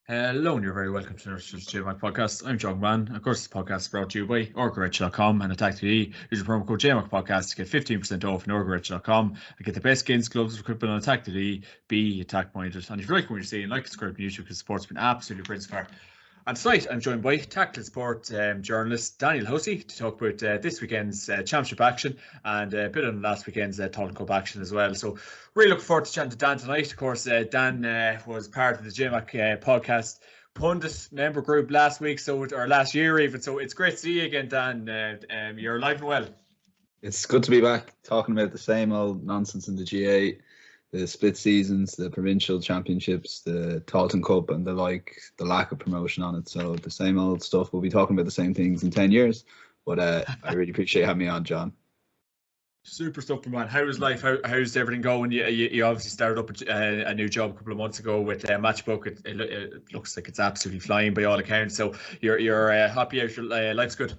Hello, and you're very welcome to Nurse's JMAC podcast. I'm John Man. Of course, this podcast is brought to you by Orgarich.com and Atak.ie. Use your promo code JMAC podcast to get 15% off on Orgarich.com and get the best skins, gloves, equipment on Atak.ie. Be attack minded. And if you like what you're seeing, like, subscribe to YouTube because the support's been absolutely brilliant so far. And tonight, I'm joined by tactical sport journalist Daniel Hussey to talk about this weekend's championship action and a bit on last weekend's Tottenham Cup action as well. So, really looking forward to chatting to Dan tonight. Of course, Dan was part of the JMAC podcast pundit member group last week, or last year even. So, it's great to see you again, Dan. You're alive and well. It's good to be back talking about the same old nonsense in the GA. The split seasons, the provincial championships, the Tottenham Cup, and the lack of promotion on it. So the same old stuff. We'll be talking about the same things in 10 years. But I really appreciate having me on, John. Super stuff, man. How's life? How's everything going? You obviously started up a new job a couple of months ago with Matchbook. It looks like it's absolutely flying by all accounts. So you're happy out. Your life's good.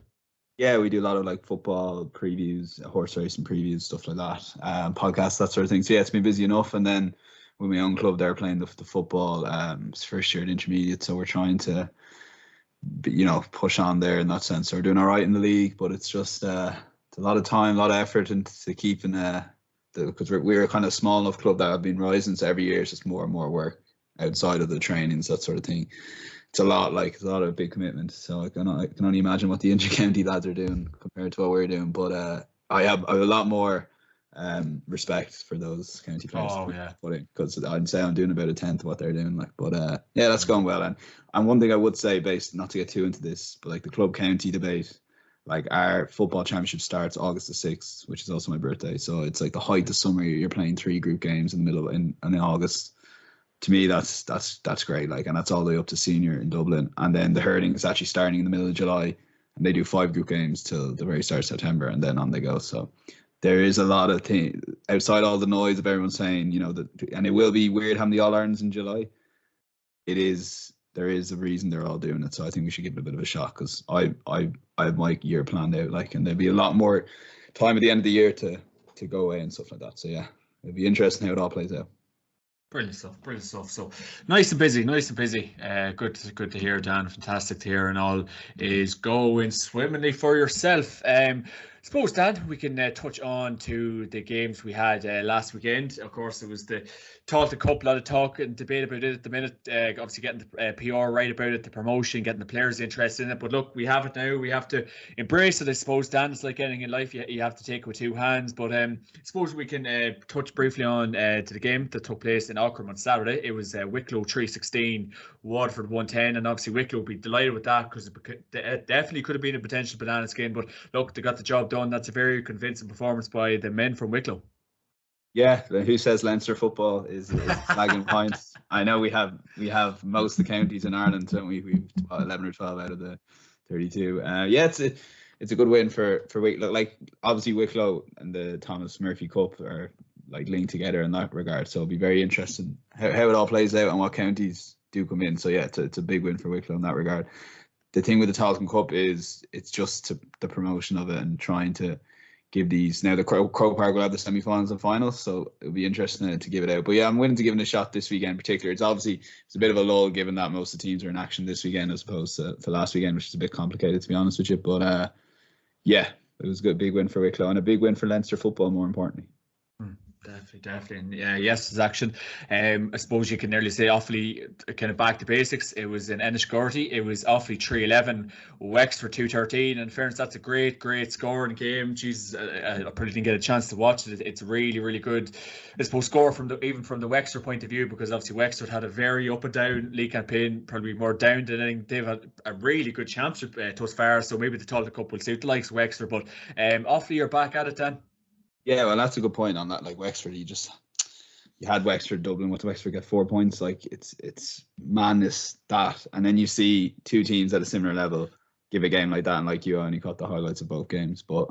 Yeah, we do a lot of football previews, horse racing previews, stuff like that, podcasts, that sort of thing. So yeah, it's been busy enough. And then with my own club, they're playing the football. It's first year at intermediate, so we're trying to, push on there in that sense. So we're doing all right in the league, but it's just it's a lot of time, a lot of effort into keeping because we're a kind of small enough club that have been rising. So every year it's just more and more work outside of the trainings, that sort of thing. It's a lot of big commitment. So I can only imagine what the inter-county lads are doing compared to what we're doing. But I have a lot more respect for those county players. Oh yeah, because I'd say I'm doing about a tenth of what they're doing. But yeah, that's going well. And one thing I would say, based not to get too into this, but the club county debate, our football championship starts August the 6th, which is also my birthday. So it's the height of summer. You're playing 3 group games in the middle in August. To me, that's great. And that's all the way up to senior in Dublin. And then the hurling is actually starting in the middle of July, and they do 5 group games till the very start of September, and then on they go. So there is a lot of things outside all the noise of everyone saying, and it will be weird having the All Irelands in July. There is a reason they're all doing it. So I think we should give it a bit of a shot, because I have my year planned out, and there'll be a lot more time at the end of the year to go away and stuff like that. So yeah, it'll be interesting how it all plays out. Brilliant stuff. So nice and busy. Good to hear, Dan. Fantastic to hear, and all is going swimmingly for yourself. I suppose, Dan, we can touch on to the games we had last weekend. Of course, it was the Tottenham Cup. A lot of talk and debate about it at the minute. Obviously, getting the PR right about it, the promotion, getting the players interested in it. But look, we have it now. We have to embrace it, I suppose, Dan. It's like anything in life. You have to take it with 2 hands. But I suppose we can touch briefly on to the game that took place in Auckland on Saturday. It was Wicklow 3-16, Waterford 110. And obviously, Wicklow would be delighted with that, because it definitely could have been a potential banana skin. But look, they got the job done. That's a very convincing performance by the men from Wicklow. Yeah, who says Leinster football is lagging behind? I know we have most of the counties in Ireland, don't we? We've 11 or 12 out of the 32. Yeah, it's a good win for Wicklow. Obviously Wicklow and the Thomas Murphy Cup are linked together in that regard. So it'll be very interesting how it all plays out and what counties do come in. So yeah, it's a big win for Wicklow in that regard. The thing with the Tottenham Cup is it's just the promotion of it and trying to give these. Now the Croke Park will have the semi-finals and finals, so it'll be interesting to give it out. But yeah, I'm willing to give it a shot this weekend in particular. It's a bit of a lull, given that most of the teams are in action this weekend as opposed to last weekend, which is a bit complicated, to be honest with you. But yeah, it was a good big win for Wicklow and a big win for Leinster football, more importantly. Definitely. And yes, it's action. I suppose you can nearly say awfully kind of back to basics. It was in Enniscorthy. It was awfully 3-11, Wexford 2-13. And in fairness, that's a great score in the game. Jesus, I probably didn't get a chance to watch it. It's really, really good, I suppose, score even from the Wexford point of view, because obviously Wexford had a very up and down league campaign, probably more down than anything. They've had a really good championship thus far, so maybe the Tottenham Cup will suit the likes of Wexford. But awfully you're back at it, Dan. Yeah, well, that's a good point on that. Wexford, you had Wexford Dublin. What Wexford get 4 points? It's madness that, and then you see 2 teams at a similar level give a game like that, and you only caught the highlights of both games, but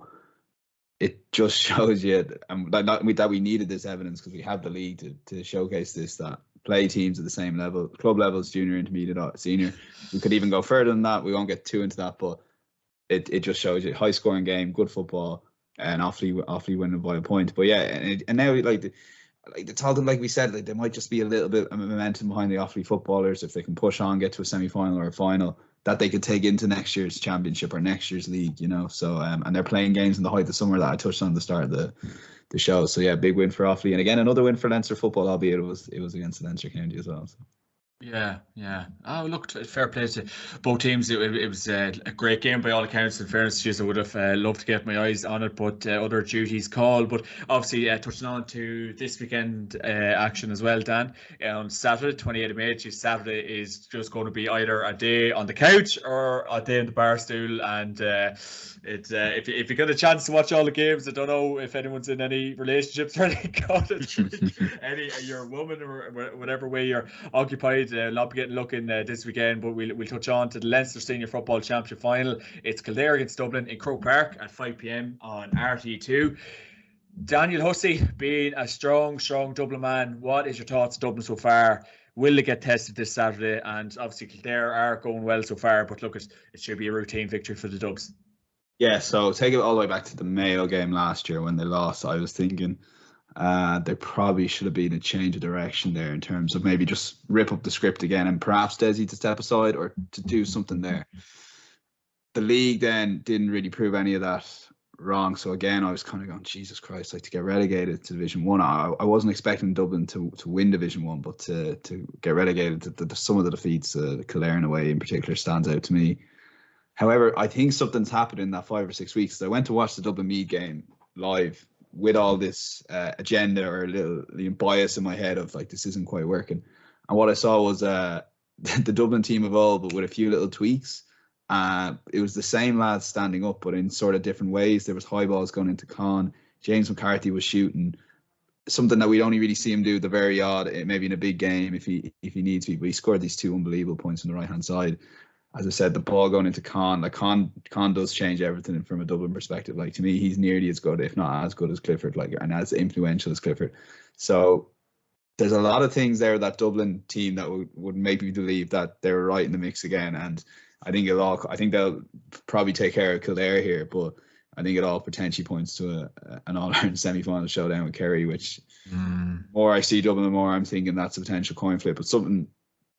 it just shows you, that we needed this evidence, because we have the league to showcase this, that play teams at the same level, club levels, junior, intermediate, senior. We could even go further than that. We won't get too into that, but it just shows you high scoring game, good football. And awfully winning by a point. But yeah, and now like it's all them, like we said, like they might just be a little bit of momentum behind the Offaly footballers if they can push on, get to a semi-final or a final that they could take into next year's championship or next year's league, you know. So and they're playing games in the height of summer that I touched on at the start of the show. So yeah, big win for Offaly, and again another win for Leinster football, albeit it was against the Leinster county as well. So. Yeah. Oh, look, fair play to both teams. It was a great game by all accounts. In fairness, I would have loved to get my eyes on it, but other duties call. But obviously, touching on to this weekend action as well, Dan. On Saturday, 28th of May, Saturday is just going to be either a day on the couch or a day in the bar stool. And if you get a chance to watch all the games, I don't know if anyone's in any relationships or anything, you're a woman or whatever way you're occupied. A lot getting looking this weekend, but we'll touch on to the Leinster Senior Football Championship final. It's Kildare against Dublin in Croke Park at 5 p.m. on RTE2. Daniel Hussey, being a strong Dublin man, what is your thoughts on Dublin so far? Will they get tested this Saturday? And obviously Kildare are going well so far, but look, it should be a routine victory for the Dubs. Yeah, so take it all the way back to the Mayo game last year when they lost. I was thinking there probably should have been a change of direction there in terms of maybe just rip up the script again and perhaps Desi to step aside or to do something there. The league then didn't really prove any of that wrong. So again, I was kind of going, Jesus Christ, like to get relegated to Division 1. I wasn't expecting Dublin to win Division 1, but to get relegated, some of the defeats, Kildare in a way in particular stands out to me. However, I think something's happened in that 5 or 6 weeks. I went to watch the Dublin Meath game live with all this agenda or a little bias in my head of like, this isn't quite working. And what I saw was the Dublin team of old, but with a few little tweaks. It was the same lads standing up, but in sort of different ways. There was high balls going into Con. James McCarthy was shooting something that we'd only really see him do the very odd, maybe in a big game if he needs to be. But he scored these 2 unbelievable points on the right-hand side. As I said, the ball going into Con, like Con does change everything from a Dublin perspective. Like to me, he's nearly as good, if not as good as Clifford, like and as influential as Clifford. So there's a lot of things there that Dublin team that would make me believe that they're right in the mix again. And I think they'll probably take care of Kildare here, but I think it all potentially points to an All-Ireland semi-final showdown with Kerry, which more I see Dublin, the more I'm thinking that's a potential coin flip. But something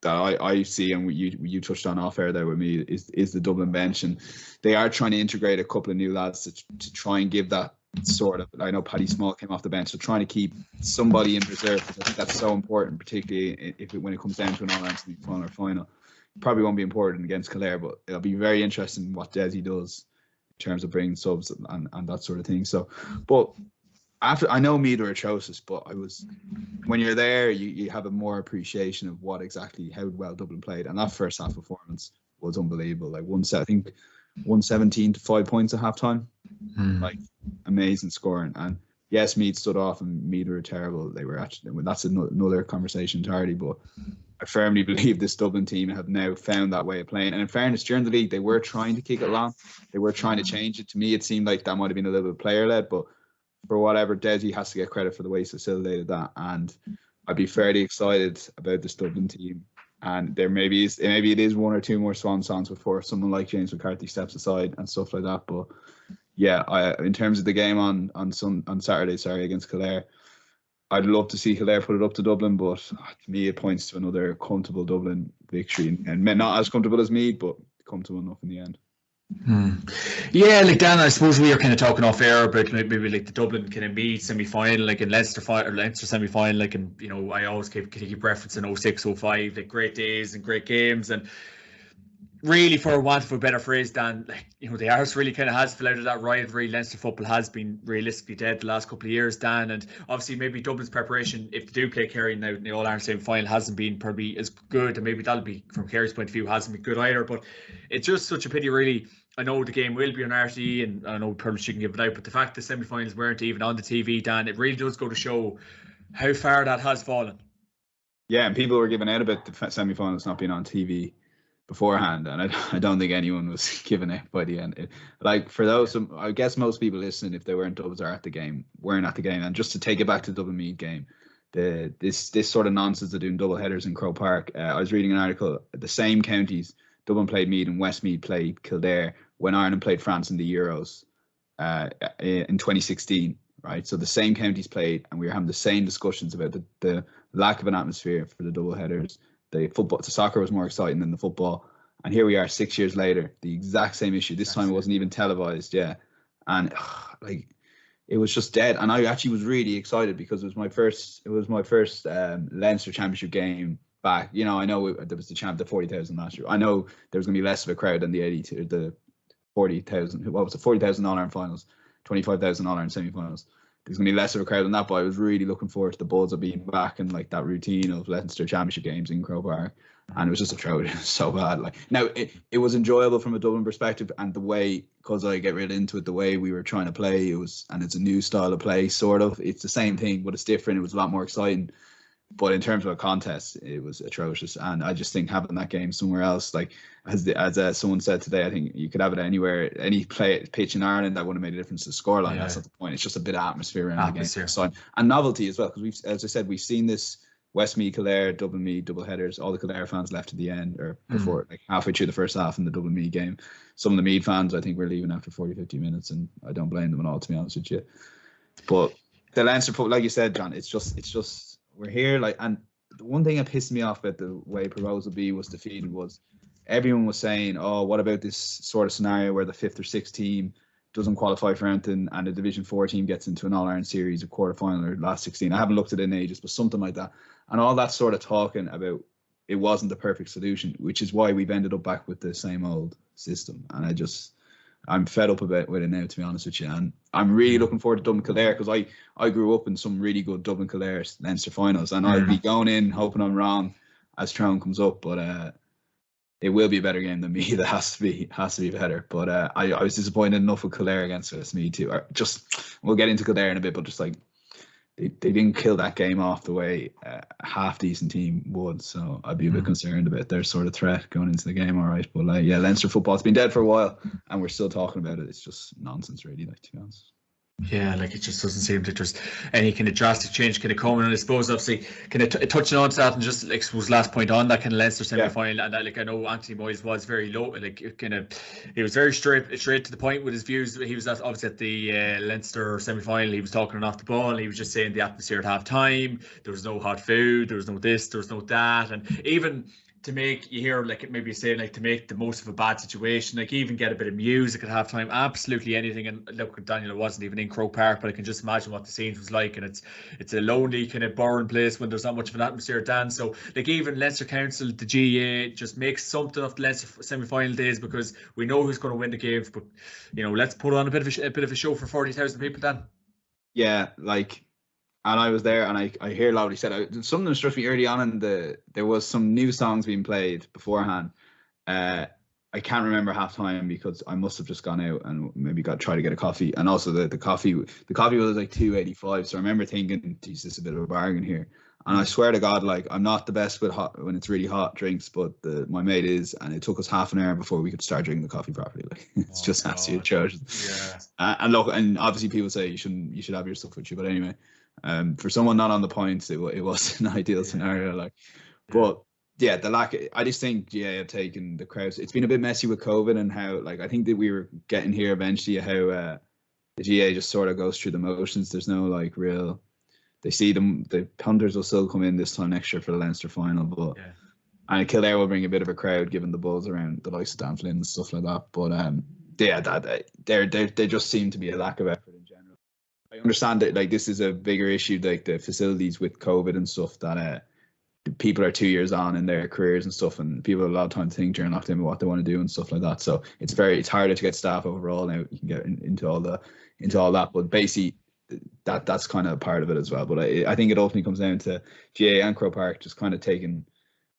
that I see, and you touched on off air there with me, is the Dublin bench, and they are trying to integrate a couple of new lads to try and give that sort of. I know Paddy Small came off the bench, so trying to keep somebody in reserve. I think that's so important, particularly when it comes down to an All-Ireland semi-final or final. Probably won't be important against Kildare, but it'll be very interesting what Desi does in terms of bringing subs and that sort of thing. So, but after, I know Meath are atrocious, but when you're there, you have a more appreciation of how well Dublin played, and that first half performance was unbelievable. Like I think 117 to 5 points at halftime, like amazing scoring. And yes, Meath stood off, and Meath were terrible. They were actually, that's another conversation entirely. But I firmly believe this Dublin team have now found that way of playing. And in fairness, during the league, they were trying to kick it along. They were trying to change it. To me, it seemed like that might have been a little bit player-led, but for whatever, Desi has to get credit for the way he facilitated that. And I'd be fairly excited about this Dublin team. And maybe it is 1 or 2 more swan songs before someone like James McCarthy steps aside and stuff like that. But yeah, in terms of the game on Saturday, against Kildare, I'd love to see Kildare put it up to Dublin, but to me it points to another comfortable Dublin victory, and not as comfortable as Meath, but comfortable enough in the end. Yeah, like Dan, I suppose we were kind of talking off air about maybe like the Dublin kind of Meath semi-final, like in Leinster semi-final, like, and you know, I always keep referencing 06, 05, like great days and great games, and really, for want of a better phrase, Dan, like, you know, the arse really kind of has fell out of that rivalry. Leinster football has been realistically dead the last couple of years, Dan, and obviously maybe Dublin's preparation, if they do play Kerry now in the All-Ireland semi-final, hasn't been probably as good, and maybe that'll be, from Kerry's point of view, hasn't been good either. But it's just such a pity, really. I know the game will be on RTE, and I know probably she can give it out, but the fact the semi-finals weren't even on the TV, Dan, it really does go to show how far that has fallen. Yeah, and people were giving out about the semi-finals not being on TV beforehand, and I don't think anyone was giving out by the end. Like, for those, I guess most people listening, if they weren't Dubs or at the game, weren't at the game. And just to take it back to the Dublin Meath game, this sort of nonsense of doing double headers in Croke Park. I was reading an article. The same counties, Dublin played Meath and Westmeath played Kildare when Ireland played France in the Euros in 2016. right? So the same counties played, and we were having the same discussions about the lack of an atmosphere for the double headers. The soccer was more exciting than the football. And here we are 6 years later, the exact same issue. This time it wasn't even televised, yeah. And like, it was just dead. And I actually was really excited because it was my first Leinster Championship game back. You know, I know there was the 40,000 last year. I know there was going to be less of a crowd than the 40,000. What was it? $40,000 in finals, $25,000 in semi-finals. There's going to be less of a crowd than that, but I was really looking forward to the buzz of being back and like that routine of Leinster Championship games in Croke Park. And it was just atrocious. It was so bad. Like, now it was enjoyable from a Dublin perspective, and the way, because I get really into it, the way we were trying to play, it's a new style of play, sort of. It's the same thing, but it's different. It was a lot more exciting. But in terms of a contest, it was atrocious. And I just think having that game somewhere else, like as someone said today, I think you could have it anywhere, any pitch in Ireland, that would have made a difference to the scoreline. Yeah. That's not the point. It's just a bit of atmosphere around the game. So, and novelty as well, because as I said, we've seen this Westmeath, Kildare, Dublin Meath, double headers. All the Kildare fans left at the end, or before, like halfway through the first half in the Dublin Meath game. Some of the Meath fans, I think, were leaving after 40, 50 minutes, and I don't blame them at all, to be honest with you. But the Leinster, like you said, John, it's just we're here, like, and the one thing that pissed me off about the way Proposal B was defeated was everyone was saying, oh, what about this sort of scenario where the 5th or 6th team doesn't qualify for anything and the Division 4 team gets into an All-Ireland series, a quarter-final or last 16. I haven't looked at it in ages, but something like that. And all that sort of talking about it wasn't the perfect solution, which is why we've ended up back with the same old system. And I'm fed up a bit with it now, to be honest with you. And I'm really looking forward to Dublin Kildare, because I grew up in some really good Dublin Kildare Leinster finals, and I'd be going in hoping I'm wrong as Tyrone comes up, but it will be a better game than me. That has to be better. But I was disappointed enough with Kildare against Westmeath too. We'll get into Kildare in a bit, but just like they didn't kill that game off the way a half decent team would. So I'd be a bit concerned about their sort of threat going into the game. All right, but yeah, Leinster football's been dead for a while, and we're still talking about it. It's just nonsense, really, like, to be honest. Yeah, like, it just doesn't seem that there's any kind of drastic change kind of coming. And I suppose, obviously, kind of touching on to that, and just like, I suppose last point on that kind of Leinster semi-final, and that, like, I know Anthony Moyes was very low, like, he was very straight to the point with his views. He was obviously at the Leinster semi-final. He was talking off the ball, and he was just saying the atmosphere at half time. There was no hot food. There was no this. There was no that, and even to make, you hear, like, maybe saying, like, to make the most of a bad situation, like, even get a bit of music at halftime, absolutely anything. And look, Daniel, it wasn't even in Croke Park, but I can just imagine what the scenes was like. And it's a lonely, kind of boring place when there's not much of an atmosphere, Dan. So, like, even Leinster Council, the GAA, just makes something of the Leinster semi-final days, because we know who's going to win the games. But, you know, let's put on a bit of a show for 40,000 people, Dan. Yeah, like. And I was there, and I hear loudly said, something struck me early on in there was some new songs being played beforehand. I can't remember half time, because I must have just gone out and maybe try to get a coffee. And also the coffee was like $2.85. So I remember thinking, geez, this is a bit of a bargain here. And I swear to God, like, I'm not the best with hot when it's really hot drinks, but my mate is, and it took us half an hour before we could start drinking the coffee properly. Like, it's just absolutely atrocious. Yeah. And look, and obviously people say you should have your stuff with you, but anyway. For someone not on the points, it was an ideal scenario. Like, but yeah, the lack. I just think GA have taken the crowds. It's been a bit messy with COVID, and how, like, I think that we were getting here eventually. How the GA just sort of goes through the motions. There's no, like, real. They see them. The punters will still come in this time next year for the Leinster final, but and Kildare will bring a bit of a crowd given the buzz around the likes of Dan Flynn and stuff like that. But yeah, there just seem to be a lack of effort in general. I understand that, like, this is a bigger issue, like the facilities with COVID and stuff, that people are 2 years on in their careers and stuff, and people have a lot of time to think during lockdown about what they want to do and stuff like that. So it's harder to get staff overall now. You can get into all that, but basically that's kind of part of it as well. But I think it ultimately comes down to GA and Croke Park just kind of taking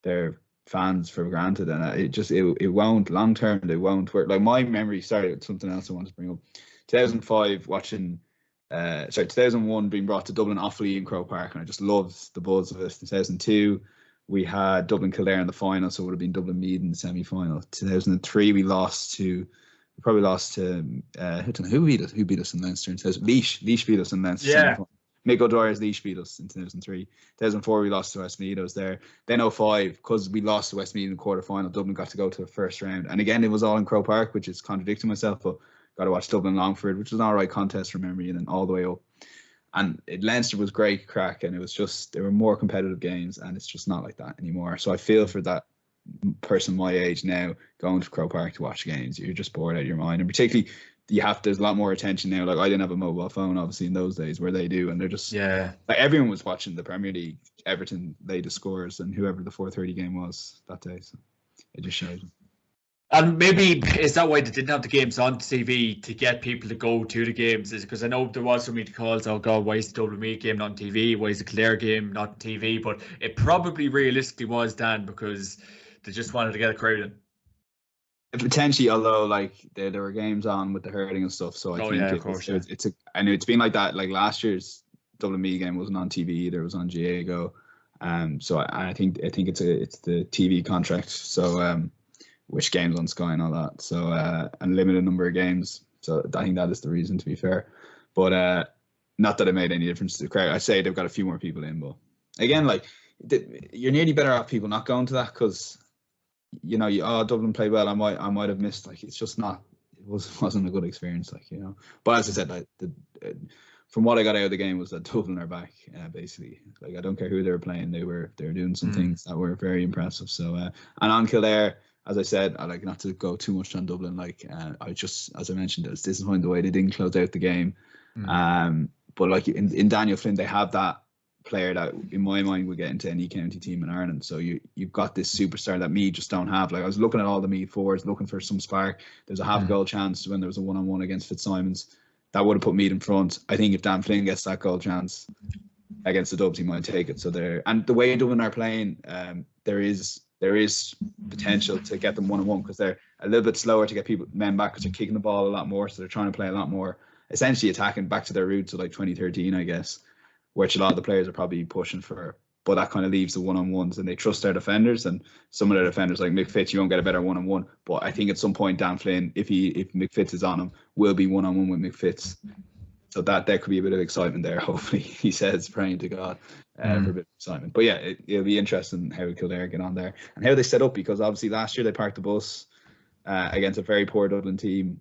their fans for granted, and it won't long term. They won't work. Like, my memory, sorry, something else I wanted to bring up. 2005, watching. 2001 being brought to Dublin Offaly in Croke Park, and I just loved the buzz of it. 2002 we had Dublin Kildare in the final, so it would have been Dublin Meath in the semi-final. 2003 we probably lost to who beat us in Leinster in 2000. Laois beat us in Leinster semi-final. Mick O'Dwyer's Laois beat us in 2003. 2004 we lost to Westmeath. I was there. Then 2005, because we lost to Westmeath in the quarter-final, Dublin got to go to the first round, and again it was all in Croke Park, which is contradicting myself, but got to watch Dublin Longford, which was an alright contest from memory, and then all the way up. And Leinster was great crack, and it was just, there were more competitive games, and it's just not like that anymore. So I feel for that person my age now going to Croke Park to watch games. You're just bored out of your mind, and particularly there's a lot more attention now. Like, I didn't have a mobile phone obviously in those days, where they do, and they're just like, everyone was watching the Premier League. Everton laid the scores, and whoever the 4:30 game was that day, so it just showed. And maybe is that why they didn't have the games on TV, to get people to go to the games? Is because I know there was so many calls, oh God, why is the Dublin Meath game not on TV? Why is the Kildare game not on TV? But it probably realistically was, Dan, because they just wanted to get a crowd in. Potentially, although like there were games on with the hurling and stuff, so I think I know it's been like that. Like last year's Dublin Meath game wasn't on TV either; it was on GA. So I think it's the TV contract. So which games on Sky and all that. So and limited number of games. So I think that is the reason, to be fair. But not that it made any difference to the crowd. I say they've got a few more people in, but again, like you're nearly better off people not going to that, because Dublin played well. I might have missed. Like, it's just not. It wasn't a good experience. Like, But as I said, like from what I got out of the game was that Dublin are back. Basically, like, I don't care who they were playing. They were doing some things that were very impressive. So and on Kildare, as I said, I like not to go too much on Dublin. Like, I just, as I mentioned, I was disappointed the way they didn't close out the game. But like in Daniel Flynn, they have that player that, in my mind, would get into any county team in Ireland. So you've got this superstar that Meath just don't have. Like, I was looking at all the Meath forwards, looking for some spark. There's a half goal chance when there was a 1-on-1 against Fitzsimons. That would have put Meath in front. I think if Dan Flynn gets that goal chance against the Dubs, he might take it. So and the way Dublin are playing, there is potential to get them 1-on-1, because they're a little bit slower to get men back, because they're kicking the ball a lot more. So they're trying to play a lot more, essentially attacking back to their roots of like 2013, I guess, which a lot of the players are probably pushing for. But that kind of leaves the 1-on-1s, and they trust their defenders. And some of their defenders, like Mick Fitz, you won't get a better 1-on-1. But I think at some point, Dan Flynn, if Mick Fitz is on him, will be 1-on-1 with Mick Fitz. So that there could be a bit of excitement there. Hopefully, he says, praying to God for a bit of excitement. But yeah, it'll be interesting how Kildare get on there and how they set up, because obviously last year they parked the bus against a very poor Dublin team.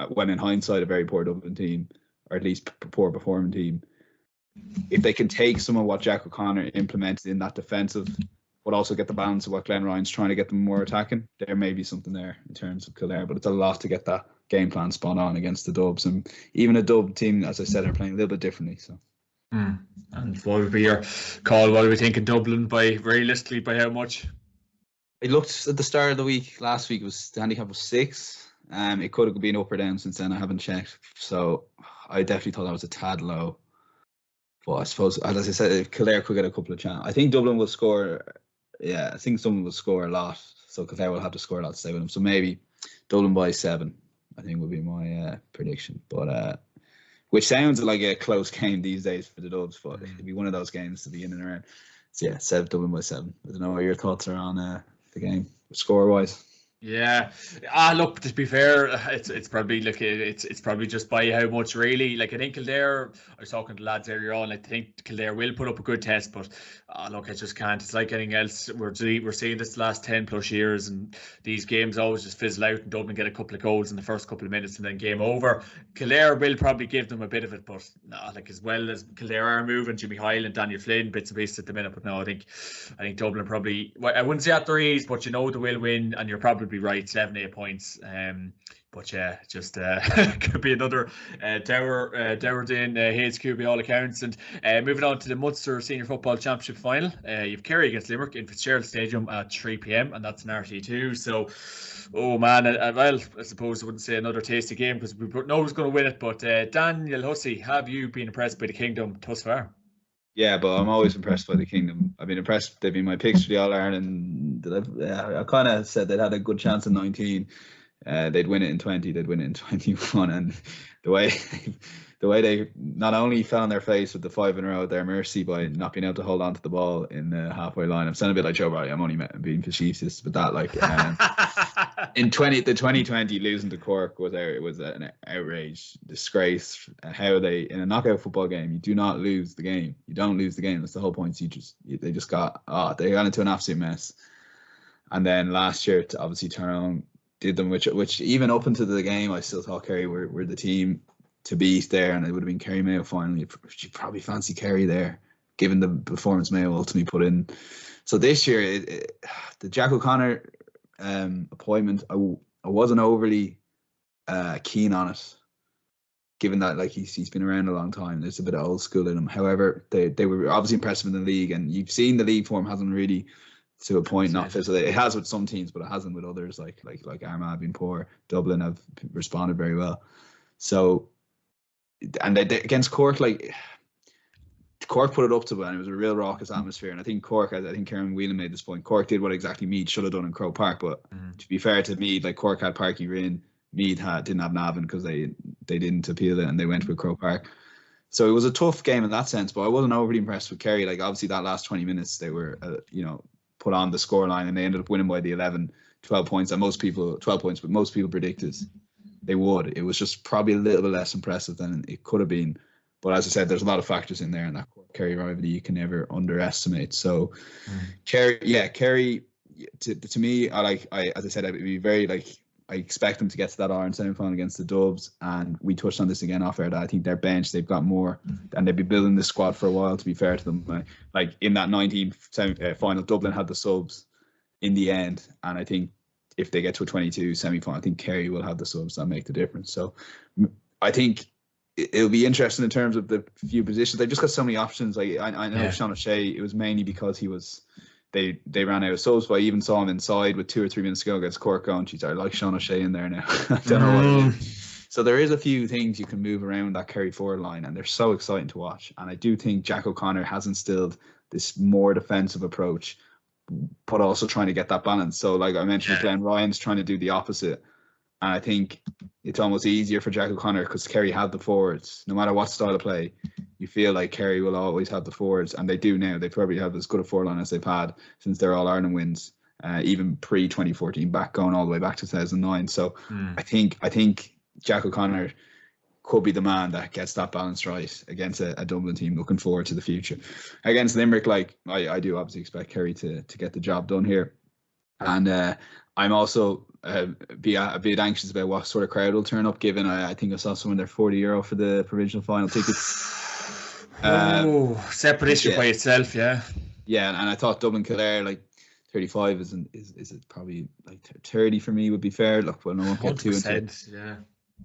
When in hindsight, a very poor Dublin team, or at least poor performing team. If they can take some of what Jack O'Connor implemented in that defensive, but also get the balance of what Glenn Ryan's trying to get them more attacking, there may be something there in terms of Kildare. But it's a lot to get that game plan spot on against the Dubs, and even a Dub team, as I said, are playing a little bit differently. So, and what would be your call? What do we think in Dublin realistically by how much? It looked at the start of the week. Last week the handicap was 6. It could have been up or down since then. I haven't checked, so I definitely thought that was a tad low. But I suppose, as I said, if Kildare could get a couple of chances, I think Dublin will score. Yeah, I think someone will score a lot. So Kildare will have to score a lot to stay with them. So maybe Dublin by 7, I think, would be my prediction. But which sounds like a close game these days for the Dubs, but it'd be one of those games to be in and around. So yeah, Dublin by 7. I don't know what your thoughts are on the game, score wise. Yeah, look, to be fair, it's probably it's probably just by how much, really. Like, I think Kildare, I was talking to lads earlier on, I think Kildare will put up a good test, but look, I just can't. It's like anything else. We're seeing this the last 10 plus years, and these games always just fizzle out, and Dublin get a couple of goals in the first couple of minutes and then game over. Kildare will probably give them a bit of it, but like, as well as Kildare are moving, Jimmy Hyland, Daniel Flynn, bits and pieces at the minute, but no, I think Dublin probably, I wouldn't say at their ease, but they will win, and you're probably right, 7-8 points. But yeah, just could be another dowered in HQ by all accounts. And moving on to the Munster Senior Football Championship final, you've Kerry against Limerick in Fitzgerald Stadium at 3 p.m, and that's an RT2. So, oh man, well, I suppose I wouldn't say another tasty game, because we know who's going to win it. But Daniel Hussey, have you been impressed by the Kingdom thus far? Yeah, but I'm always impressed by the Kingdom. I've been impressed. They've been my picks for the All-Ireland. I kind of said they'd had a good chance in 19. They'd win it in 20. They'd win it in 21. And the way they not only fell on their face with the 5 in a row at their mercy by not being able to hold on to the ball in the halfway line. I'm sounding a bit like Joe Barry. I'm only being facetious, but that, like, in 2020 losing to Cork was an outrage, disgrace. How they, in a knockout football game, you do not lose the game. You don't lose the game. That's the whole point. They got into an absolute mess. And then last year, obviously Tyrone did them, which even up into the game, I still thought Kerry were the team. to beat there, and it would have been Kerry Mayo finally. You'd probably fancy Kerry there, given the performance Mayo ultimately put in. So this year, the Jack O'Connor appointment, I wasn't overly keen on it, given that like he's been around a long time. There's a bit of old school in him. However, they were obviously impressive in the league, and you've seen the league form hasn't really, to a point, not fizzled. It has with some teams, but it hasn't with others. Like Armagh have been poor. Dublin have responded very well. So, and they against Cork, like Cork put it up to them, and it was a real raucous atmosphere. And I think Cork, I think Kieran Whelan made this point, Cork did what exactly Meath should have done in Croke Park. But to be fair to Meath, like Cork had Parky Rinn, Meath didn't have Navan because they didn't appeal it, and they went with Croke Park. So it was a tough game in that sense, but I wasn't overly impressed with Kerry. Like obviously that last 20 minutes, they were, put on the scoreline, and they ended up winning by the 12 points that most people predicted they would. It was just probably a little bit less impressive than it could have been. But as I said, there's a lot of factors in there, and that Kerry rivalry you can never underestimate. So Kerry, to me, as I said, I'd be very I expect them to get to that Ireland semi-final against the Dubs, and we touched on this again off air that I think their bench, they've got more, and they've been building this squad for a while, to be fair to them. Like in that 19 final, Dublin had the subs in the end, and I think if they get to a 22 semi-final, I think Kerry will have the subs that make the difference. So I think it'll be interesting in terms of the few positions. They've just got so many options. Like I know Sean O'Shea, it was mainly because he was... They ran out of subs, but I even saw him inside with 2 or 3 minutes to go against Cork going, geez, I like Sean O'Shea in there now. I don't know what it is. So there is a few things you can move around that Kerry forward line, and they're so exciting to watch. And I do think Jack O'Connor has instilled this more defensive approach, but also trying to get that balance. So like I mentioned, Glenn Ryan's trying to do the opposite. And I think it's almost easier for Jack O'Connor because Kerry have the forwards. No matter what style of play, you feel like Kerry will always have the forwards, and they do now. They probably have as good a forward line as they've had since their All-Ireland wins, even pre-2014, going all the way back to 2009. So I think Jack O'Connor could be the man that gets that balance right against a Dublin team. Looking forward to the future. Against Limerick, I do obviously expect Kerry to get the job done here. And I'm also a bit anxious about what sort of crowd will turn up, given I think I saw someone there €40 for the provincial final tickets. Separate issue by itself, yeah. Yeah, and I thought Dublin Kildare 35 is it probably 30 for me would be fair. Look, well, no one get too into it. Yeah.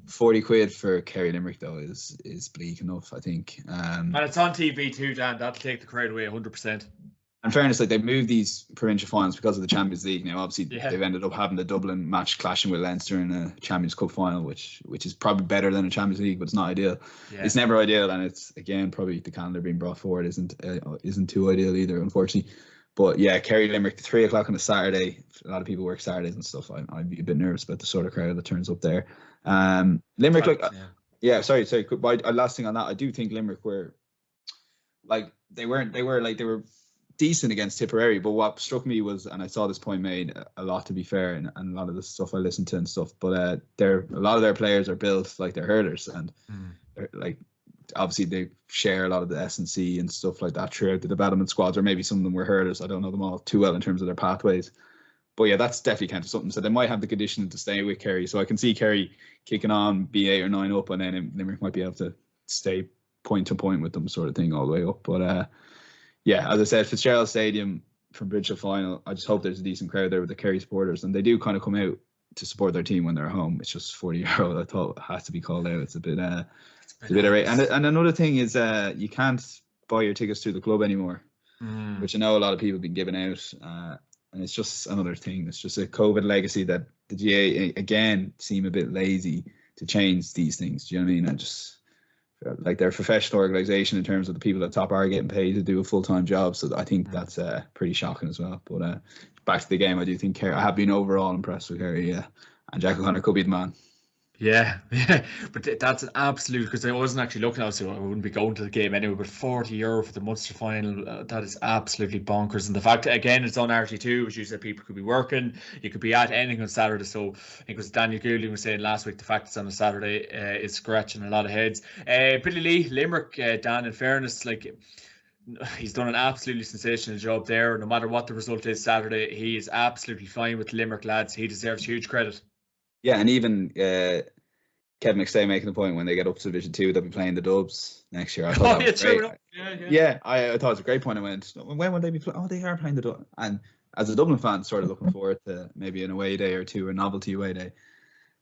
40 quid for Kerry Limerick though is bleak enough, I think. And it's on TV too, Dan. That'll take the crowd away 100%. In fairness, they've moved these provincial finals because of the Champions League. Now, obviously, they've ended up having the Dublin match clashing with Leinster in a Champions Cup final, which is probably better than a Champions League, but it's not ideal. Yeah. It's never ideal, and it's again probably the calendar being brought forward isn't too ideal either, unfortunately. But yeah, Kerry Limerick, 3 o'clock on a Saturday. A lot of people work Saturdays and stuff. I'd be a bit nervous about the sort of crowd that turns up there. Limerick, sorry. Last thing on that, I do think Limerick were they were decent against Tipperary, but what struck me was, and I saw this point made a lot, to be fair, and a lot of the stuff I listened to and stuff, but a lot of their players are built like they're hurlers, and obviously they share a lot of the S&C and stuff like that throughout the development squads, or maybe some of them were hurlers. I don't know them all too well in terms of their pathways, but yeah, that's definitely kind of something. So they might have the conditioning to stay with Kerry, so I can see Kerry kicking on, be 8 or 9 up, and then Limerick might be able to stay point to point with them, sort of thing, all the way up. But yeah, as I said, Fitzgerald Stadium from Bridgeville final, I just hope there's a decent crowd there with the Kerry supporters, and they do kind of come out to support their team when they're home. It's just €40. I thought it has to be called out. It's a bit irate. And another thing is you can't buy your tickets through the club anymore, which I know a lot of people have been giving out, and it's just another thing. It's just a COVID legacy that the GA again seem a bit lazy to change these things. Do you know what I mean? I just they're a professional organisation in terms of the people at top are getting paid to do a full-time job, so I think that's pretty shocking as well. But back to the game, I do think Kerry, I have been overall impressed with Kerry, and Jack O'Connor could be the man. Yeah, but that's an absolute, because I wasn't actually looking at it, so I wouldn't be going to the game anyway, but €40 for the Munster final, that is absolutely bonkers. And the fact that, again, it's on RT2, as you said, people could be working, you could be at anything on Saturday. So I think it was Daniel Goulding was saying last week, the fact it's on a Saturday is scratching a lot of heads. Billy Lee, Limerick, Dan, in fairness, he's done an absolutely sensational job there. No matter what the result is Saturday, he is absolutely fine with the Limerick lads. He deserves huge credit. Yeah, and even Kevin McStay making the point when they get up to Division 2, they'll be playing the Dubs next year. I Oh, thought that yeah, was true great. enough. Yeah. Yeah, I thought it was a great point. I went, when will they be playing? Oh, they are playing the Dubs. And as a Dublin fan, sort of looking forward to maybe an away day or two, a novelty away day.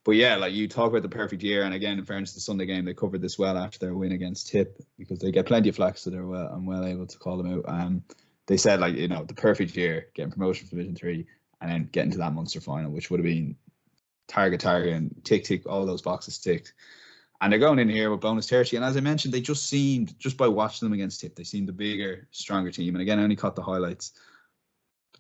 But yeah, like you talk about the perfect year, and again, in fairness to the Sunday game, they covered this well after their win against Tip because they get plenty of flack, so I'm well able to call them out. They said, like, the perfect year, getting promotion for Division 3 and then getting to that Munster final, which would have been target, and tick, all those boxes ticked. And they're going in here with bonus territory. And as I mentioned, they just seemed, just by watching them against Tip, they seemed a bigger, stronger team. And again, I only caught the highlights.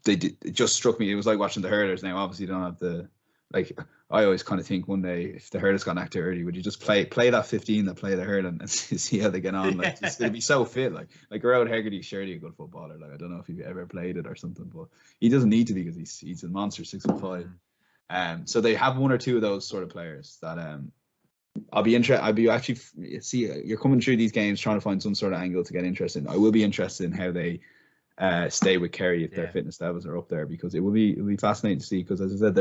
It just struck me. It was like watching the Hurlers. Now, obviously, they don't have the, like, I always kind of think one day, if the Hurlers got knocked out early, would you just play that 15 that play the Hurling and see how they get on? Like, they'd be so fit. Like Gerard Hegarty's surely a good footballer. Like, I don't know if you've ever played it or something, but he doesn't need to be because he's a monster, 6'5". So they have one or two of those sort of players that I'll be actually see you're coming through these games trying to find some sort of angle to get interested in. I will be interested in how they stay with Kerry if their fitness levels are up there, because it will be fascinating to see, because as I said,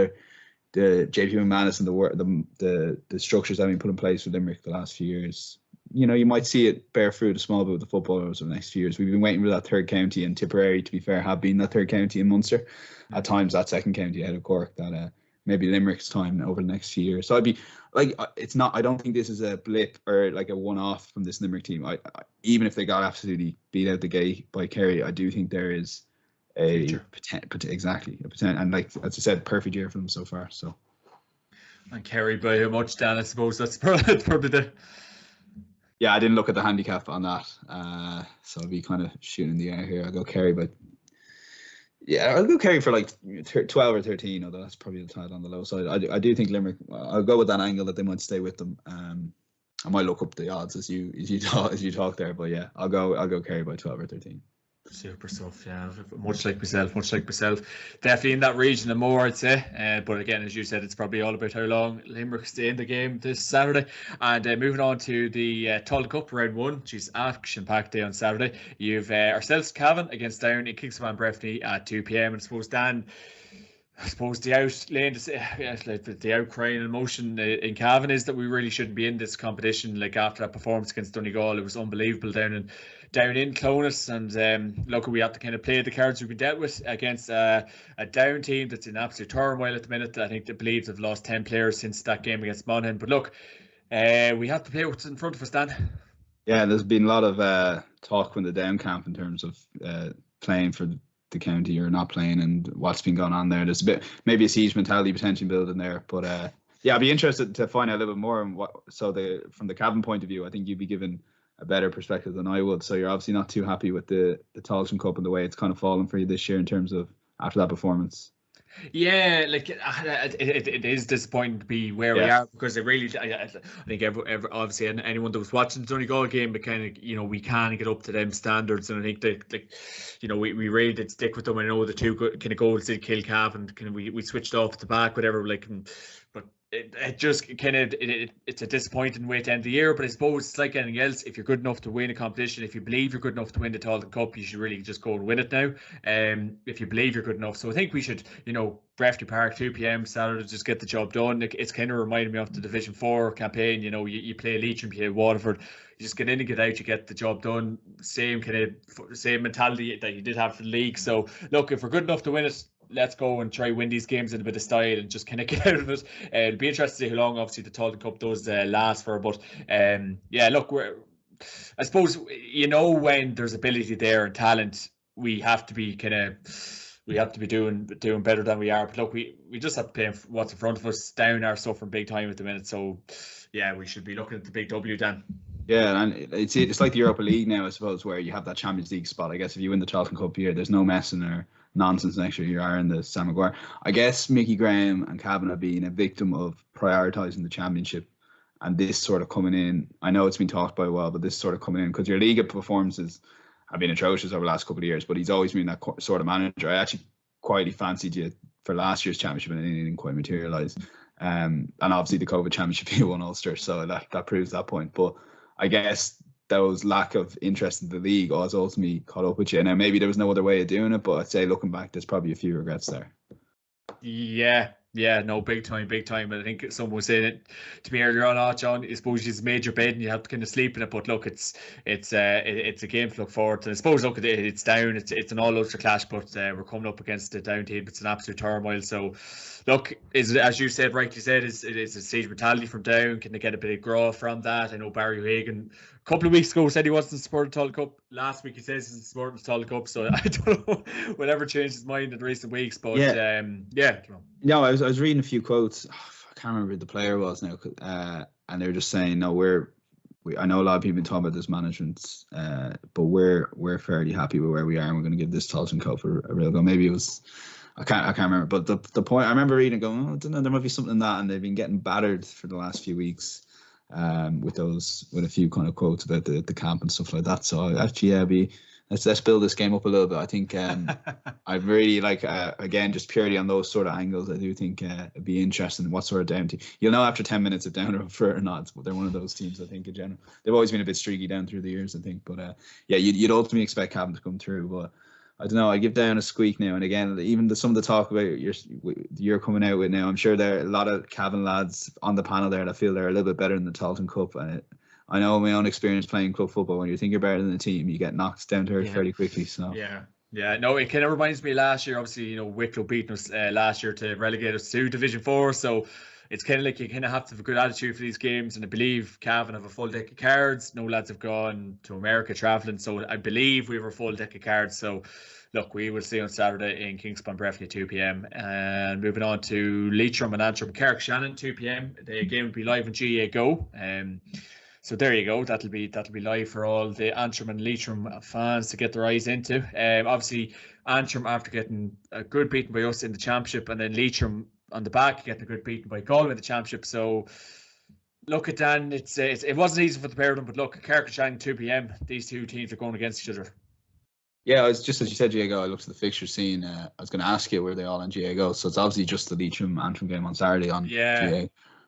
the JP McManus and the structures that have been put in place for Limerick the last few years, you might see it bear fruit a small bit with the footballers over the next few years. We've been waiting for that third county, and Tipperary, to be fair, have been that third county in Munster. At times that second county ahead of Cork, that maybe Limerick's time over the next few years. So I'd be like, it's not, I don't think this is a blip or like a one-off from this Limerick team. I even if they got absolutely beat out the gate by Kerry, I do think there is a potential, and like as I said, perfect year for them so far. So, and Kerry by how much, Dan? I suppose that's probably the. Yeah, I didn't look at the handicap on that, so I'll be kind of shooting in the air here. I'll go Kerry, but yeah, I'll go Kerry for like 12 or 13. Although that's probably a tad on the low side. I do think Limerick. I'll go with that angle that they might stay with them. I might look up the odds as you talk there, but yeah, I'll go Kerry by 12 or 13. Super stuff, yeah. Much like myself. Definitely in that region and more, I'd say. But again, as you said, it's probably all about how long Limerick stay in the game this Saturday. And moving on to the Tall Cup round 1, which is action-packed day on Saturday. You've ourselves, Cavan, against Down in Kingspan Breffni at 2 p.m. And I suppose, Dan, the outcry and emotion in Cavan is that we really shouldn't be in this competition. Like after that performance against Donegal, it was unbelievable down in Clonus, and look, we have to kind of play the cards we've been dealt with against a Down team that's in absolute turmoil at the minute. I think they believe they've lost 10 players since that game against Monaghan. But look, we have to play what's in front of us, Dan. Yeah, there's been a lot of talk from the Down camp in terms of playing for the county or not playing, and what's been going on there. There's maybe a siege mentality potentially building there, but yeah, I'd be interested to find out a little bit more on from the Cavan point of view. I think you'd be given a better perspective than I would. So you're obviously not too happy with the Tailteann Cup and the way it's kind of fallen for you this year in terms of after that performance. Yeah, like it is disappointing to be where we are, because it really, I think obviously anyone that was watching the Donegal game, but kind of, we can get up to them standards, and I think that we really did stick with them. I know the two kind of goals did kill Cavan, and kind of we switched off the back, whatever, but it just kind of it's a disappointing way to end the year. But I suppose it's like anything else. If you're good enough to win a competition, if you believe you're good enough to win the Tailteann Cup, you should really just go and win it now. If you believe you're good enough, so I think we should, Breffni Park 2 p.m. Saturday, just get the job done. It's kind of reminding me of the Division 4 campaign. You play Leitrim, you play Waterford, you just get in and get out, you get the job done. Same mentality that you did have for the league. So look, if we're good enough to win it, let's go and try win these games in a bit of style and just kind of get out of it. It'll be interesting to see how long, obviously, the Tailteann Cup does last for. But yeah, look, I suppose when there's ability there and talent, we have to be doing better than we are. But look, we just have to play what's in front of us. Down are suffering big time at the minute, so yeah, we should be looking at the big W, Dan. Yeah, and it's like the Europa League now, I suppose, where you have that Champions League spot. I guess if you win the Tailteann Cup here, there's no messing or nonsense next year. You are in the Sam Maguire. I guess Mickey Graham and Cavan have been a victim of prioritising the championship, and this sort of coming in. I know it's been talked about a while, but this sort of coming in because your league performances have been atrocious over the last couple of years. But he's always been that sort of manager. I actually quietly fancied you for last year's championship, and it didn't quite materialise. And obviously the COVID championship you won Ulster, so that proves that point. But I guess those lack of interest in the league has ultimately caught up with you. Now, maybe there was no other way of doing it, but I'd say looking back, there's probably a few regrets there. Yeah, Yeah, no, big time, big time. And I think someone was saying it to me earlier on, oh, John, I suppose you've made your bed and you have to kind of sleep in it. But look, it's a game to look forward to. I suppose, look, it's down, it's an all Ulster clash, but we're coming up against the down team. It's an absolute turmoil. So, look, is as you said, rightly said, it is a siege mentality from down. Can they get a bit of growth from that? I know Barry O'Hagan a couple of weeks ago said he wasn't supporting the Tall Cup. Last week he says he's supporting the Tall Cup. So I don't know whatever changed his mind in recent weeks. But yeah. No, I was reading a few quotes. Oh, I can't remember who the player was now, and they were just saying, "No, I know a lot of people have been talking about this management, but we're fairly happy with where we are, and we're going to give this Tolton Cup a real go." Maybe it was, I can't remember, but the point I remember reading, going, "Oh, I don't know, there might be something in that," and they've been getting battered for the last few weeks, with a few kind of quotes about the camp and stuff like that. So actually, yeah, let's build this game up a little bit. I think I'd really like, again, just purely on those sort of angles, I do think it'd be interesting what sort of down team. You'll know after 10 minutes if down or for or not, but they're one of those teams, I think, in general. They've always been a bit streaky down through the years, I think. But yeah, you'd ultimately expect Cavan to come through. But I don't know, I give down a squeak now. And again, even some of the talk about you're coming out with now, I'm sure there are a lot of Cavan lads on the panel there that feel they're a little bit better than the Talton Cup. I know my own experience playing club football. When you think you're better than the team, you get knocked down to earth fairly quickly. So yeah. No, it kind of reminds me last year. Obviously, Wicklow beating us last year to relegate us to Division 4. So it's kind of like you kind of have to have a good attitude for these games. And I believe Cavan have a full deck of cards. No lads have gone to America travelling, so I believe we have a full deck of cards. So look, we will see on Saturday in Kingspan Breffni at 2 p.m. And moving on to Leitrim and Antrim Carrick Shannon 2 p.m. The game will be live on GA Go. So there you go. That'll be live for all the Antrim and Leitrim fans to get their eyes into. Obviously, Antrim after getting a good beating by us in the championship, and then Leitrim on the back getting a good beating by Galway in the championship. So look at Dan. It wasn't easy for the pair of them, but look, Carrick and Shannon 2 p.m. These two teams are going against each other. Yeah, it's just as you said, Diego. I looked at the fixture scene. I was going to ask you, were they all on Diego? So it's obviously just the Leitrim Antrim game on Saturday on GA.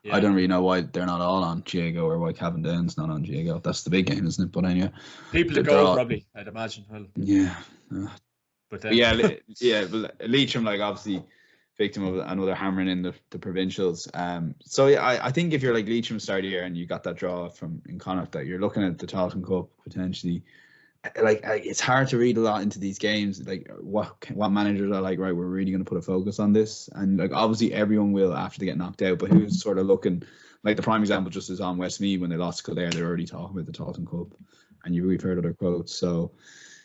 Yeah. I don't really know why they're not all on Diego or why Cavan Down's not on Diego. That's the big game, isn't it? But anyway, people to go probably, I'd imagine. Well, yeah, but but Leitrim, like, obviously victim of another hammering in the provincials. So yeah, I think if you're like Leitrim start here and you got that draw in Connacht, that you're looking at the Talton Cup potentially. Like, it's hard to read a lot into these games. Like, what managers are like, right, we're really going to put a focus on this, and like obviously everyone will after they get knocked out. But who's sort of looking, like the prime example just is on Westmeath when they lost to Kildare, they're already talking about the Talton Cup, and we've heard other quotes. So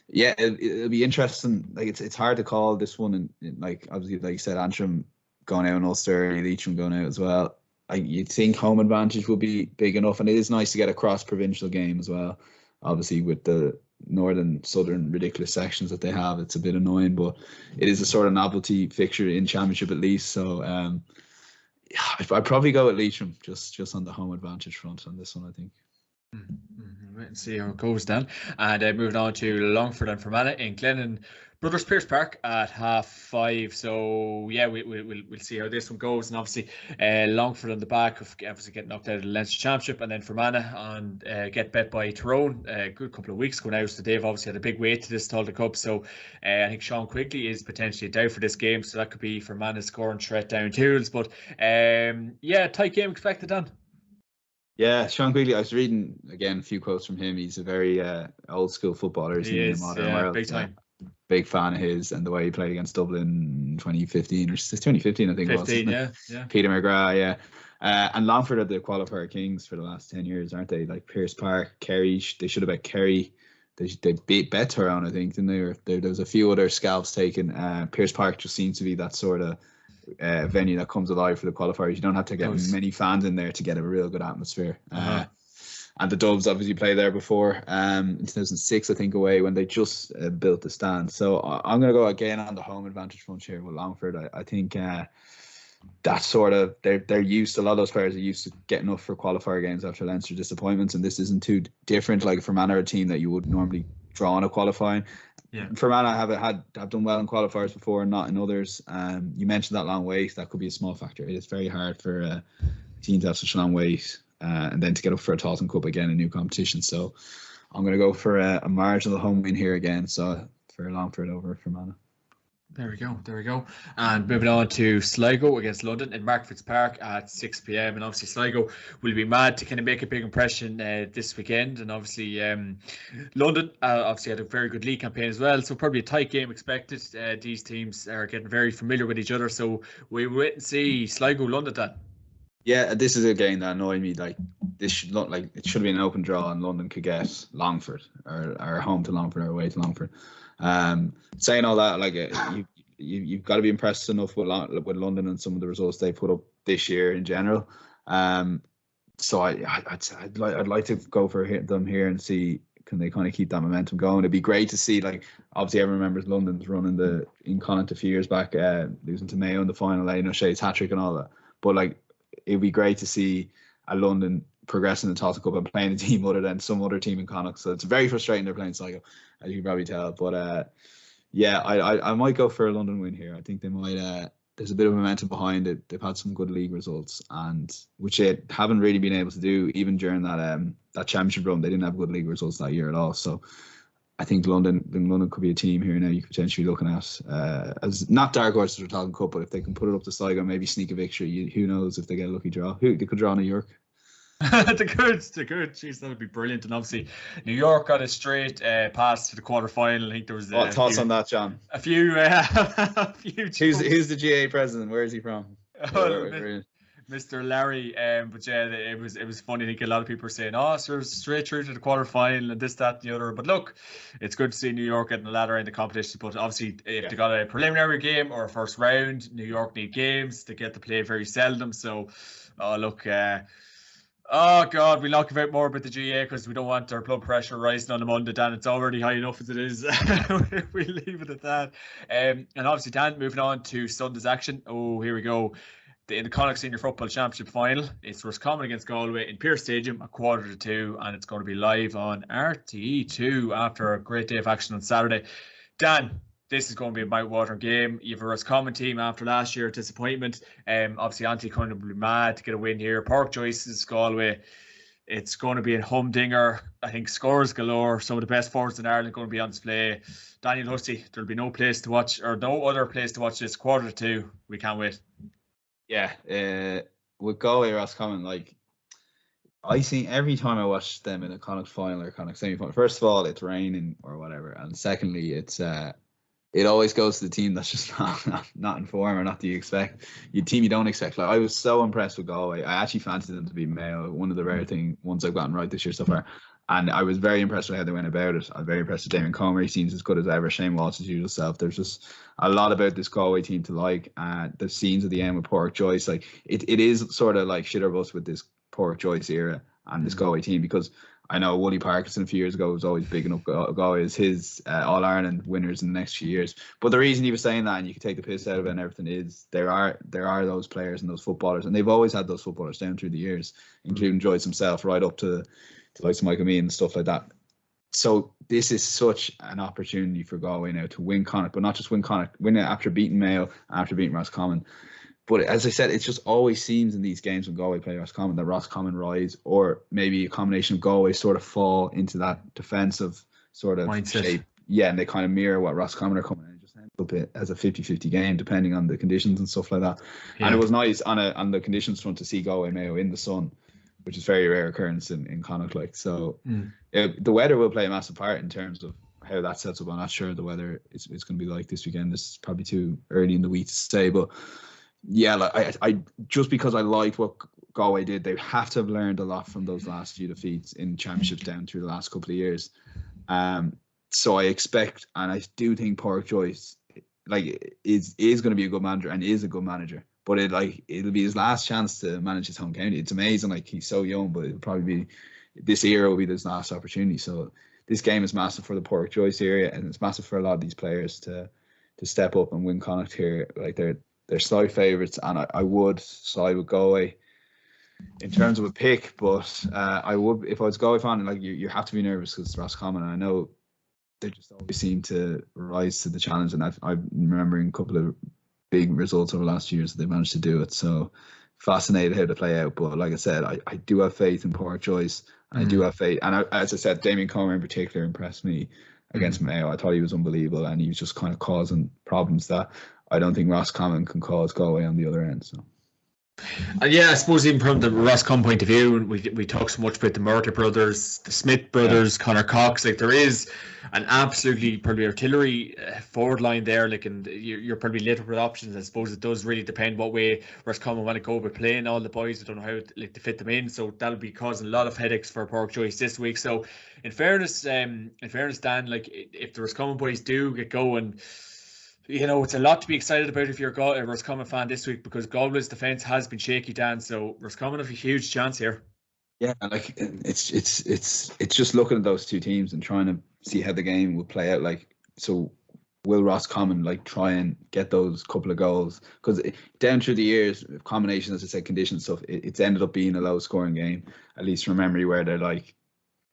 yeah, it'll be interesting. Like, it's hard to call this one, and like obviously, like you said, Antrim going out in Ulster, Leitrim going out as well. You'd think home advantage would be big enough, and it is nice to get a cross provincial game as well. Obviously, with the northern, southern ridiculous sections that they have, it's a bit annoying, but it is a sort of novelty fixture in championship at least. So I'd probably go with Leitrim just on the home advantage front on this one, I think. Wait and see how it goes then. And moving on to Longford and Fermanagh in Glennon Brothers Pierce Park at 5:30. So yeah, we'll see how this one goes. And obviously Longford on the back of obviously getting knocked out of the Leinster Championship, and then Fermanagh on get bet by Tyrone a good couple of weeks ago now. So they've obviously had a big weight to this Talton Cup. So I think Sean Quigley is potentially a doubt for this game. So that could be Fermanagh scoring threat down tools. But yeah, tight game expected, Dan. Yeah, Sean Quigley, I was reading, again, a few quotes from him. He's a very old school footballer, isn't he, in the modern world. Big time. Big fan of his, and the way he played against Dublin 2015, or 2015, I think 15, it was. Yeah. Peter McGrath, yeah. And Longford are the qualifier kings for the last 10 years, aren't they? Like Pierce Park, Kerry, they should have bet Kerry. They bet Tyrone, I think, didn't they? Or there was a few other scalps taken. Pierce Park just seems to be that sort of venue that comes alive for the qualifiers. You don't have to get many fans in there to get a real good atmosphere. And the Doves obviously played there before in 2006, I think, away when they just built the stand. So I'm going to go again on the home advantage front here with Longford. I think that sort of they're used. A lot of those players are used to getting up for qualifier games after Leinster disappointments, and this isn't too different. Like Fermanagh are a team that you would normally draw on a qualifying. Yeah. Fermanagh have done well in qualifiers before and not in others. You mentioned that long wait. That could be a small factor. It is very hard for a team to have such a long wait and then to get up for a Talton Cup again, a new competition. So I'm going to go for a marginal home win here again. So for Longford over Fermanagh. There we go. There we go. And moving on to Sligo against London in Markfitts Park at 6 p.m. And obviously, Sligo will be mad to kind of make a big impression this weekend. And obviously, London obviously had a very good league campaign as well. So, probably a tight game expected. These teams are getting very familiar with each other. So, we wait and see Sligo London then. Yeah, this is a game that annoyed me. Like this should look like it should have been an open draw, and London could get Longford or home to Longford or away to Longford. Saying all that, like you've got to be impressed enough with London and some of the results they put up this year in general. So I'd like to go for them here and see, can they kind of keep that momentum going. It'd be great to see, like, obviously everyone remembers London's run in Connacht a few years back, losing to Mayo in the final, O'Shea's hat-trick and all that. But like, it'd be great to see a London progressing the Tottenham Cup and playing a team other than some other team in Connacht. So it's very frustrating they're playing Sligo, as you can probably tell. But yeah, I might go for a London win here. I think they might. There's a bit of momentum behind it. They've had some good league results, and which they haven't really been able to do even during that championship run. They didn't have good league results that year at all. So I think London could be a team here now you could potentially be looking at as not dark horses for Tottenham Cup, but if they can put it up to Sligo, maybe sneak a victory. Who knows if they get a lucky draw? They could draw New York. They could. Jeez, that would be brilliant. And obviously, New York got a straight pass to the quarterfinal. I think there was thoughts on that, John? A few. Who's the GA president? Where is he from? Mr. Larry, but yeah, it was funny. I think a lot of people are saying, "Oh, so straight through to the quarterfinal and this, that, and the other." But look, it's good to see New York getting the ladder in the competition. But obviously, if they got a preliminary game or a first round, New York need games. They get to play very seldom. So, look. Oh God, we'll talk about more about the GA because we don't want our blood pressure rising on a Monday, Dan. It's already high enough as it is. We'll leave it at that. And obviously, Dan, moving on to Sunday's action. Oh, here we go. In the Connacht Senior Football Championship final, it's Roscommon against Galway in Pearse Stadium at 1:45, and it's going to be live on RTE2 after a great day of action on Saturday. Dan, this is going to be a mouth-watering game. You have a Roscommon team after last year's disappointment. Obviously, Anthony Cunningham will be mad to get a win here. Park Joyce's Galway. It's going to be a humdinger. I think scores galore. Some of the best forwards in Ireland are going to be on display. Daniel Hussey, there'll be no place to watch, or no other place to watch this. 1:45. We can't wait. Yeah, with Galway Roscommon, like I see every time I watch them in a Connacht final or Connacht semi-final. First of all, it's raining or whatever, and secondly, it's it always goes to the team that's just not in form or not the team you don't expect. Like I was so impressed with Galway. I actually fancied them to be Mayo, one of the rare ones I've gotten right this year so far. And I was very impressed with how they went about it. I'm very impressed with Damien Comer. He seems as good as ever. Shane Walsh's usual self. There's just a lot about this Galway team to like. The scenes at the end with Pork Joyce, like it is sort of like shit or bust with this Pork Joyce era and this Galway team, because I know Wooly Parkinson a few years ago was always bigging up Galway as his All-Ireland winners in the next few years. But the reason he was saying that, and you can take the piss out of it and everything, is there are those players and those footballers, and they've always had those footballers down through the years, including Joyce himself, right up to like Michael Meehan and stuff like that. So this is such an opportunity for Galway now to win Connacht, but not just win Connacht, win it after beating Mayo, after beating Roscommon. But as I said, it just always seems in these games when Galway play Roscommon that Roscommon rise, or maybe a combination of Galway sort of fall into that defensive sort of mindset shape. Yeah, and they kind of mirror what Roscommon are coming in. It just ends up as a 50-50 game, depending on the conditions and stuff like that. Yeah. And it was nice on the conditions front to see Galway Mayo in the sun, which is very rare occurrence in Connacht. Like, so the weather will play a massive part in terms of how that sets up. I'm not sure the weather is going to be like this weekend. This is probably too early in the week to say, but yeah, like I just because I liked what Galway did, they have to have learned a lot from those last few defeats in championships down through the last couple of years. So I expect, and I do think Pork Joyce like is going to be a good manager and is a good manager. But it'll be his last chance to manage his home county. It's amazing, like he's so young, but it'll probably be this era will be his last opportunity. So this game is massive for the Pork Joyce area, and it's massive for a lot of these players to step up and win Connacht here. Like they're slight favourites, and I would side with Galway in terms of a pick. But I would, if I was Galway fan, like you have to be nervous because it's Roscommon, and I know they just always seem to rise to the challenge. And I'm remembering a couple of big results over the last years that they managed to do it. So fascinated how to play out. But like I said, I do have faith in Pork Joyce. I do have faith, and as I said, Damien Comer in particular impressed me. against Mayo. I thought he was unbelievable, and he was just kind of causing problems that I don't think Roscommon can cause Galway on the other end. So. Yeah, I suppose even from the Roscommon point of view, we talk so much about the Murtagh brothers, the Smith brothers, Conor Cox. Like, there is an absolutely probably artillery forward line there. Like, and you're probably littered with options. I suppose it does really depend what way Roscommon want to go about playing all the boys. I don't know how to fit them in, so that'll be causing a lot of headaches for Pork Joyce this week. So, in fairness, Dan, like, if the Roscommon boys do get going, it's a lot to be excited about if you're a Roscommon fan this week, because Galway's defence has been shaky, Dan. So Roscommon have a huge chance here. Yeah, like it's just looking at those two teams and trying to see how the game will play out. Like, so will Roscommon like try and get those couple of goals? Because down through the years, combination, as I said, conditions stuff, it's ended up being a low scoring game, at least from memory, where they're like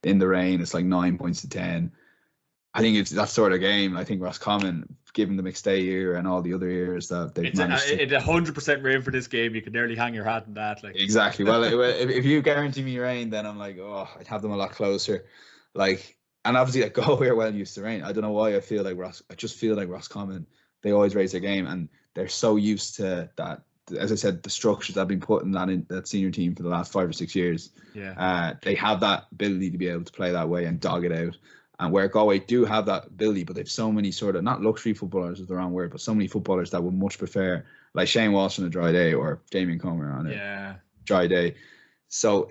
in the rain, it's like 9 points to 10. I think it's that sort of game. I think Roscommon, given the McStay year and all the other years that they've managed to... It's 100% rain for this game. You can nearly hang your hat on that. Like. Exactly. Well, if you guarantee me rain, then I'm like, oh, I'd have them a lot closer. Like, and obviously, like, Galway are well used to rain. I don't know why I feel like I just feel like Roscommon, they always raise their game, and they're so used to that. As I said, the structures that have been put in that senior team for the last 5 or 6 years. Yeah. They have that ability to be able to play that way and dog it out. And where Galway do have that ability, but they've so many sort of, not luxury footballers is the wrong word, but so many footballers that would much prefer, like Shane Walsh on a dry day or Damien Comer on a dry day. So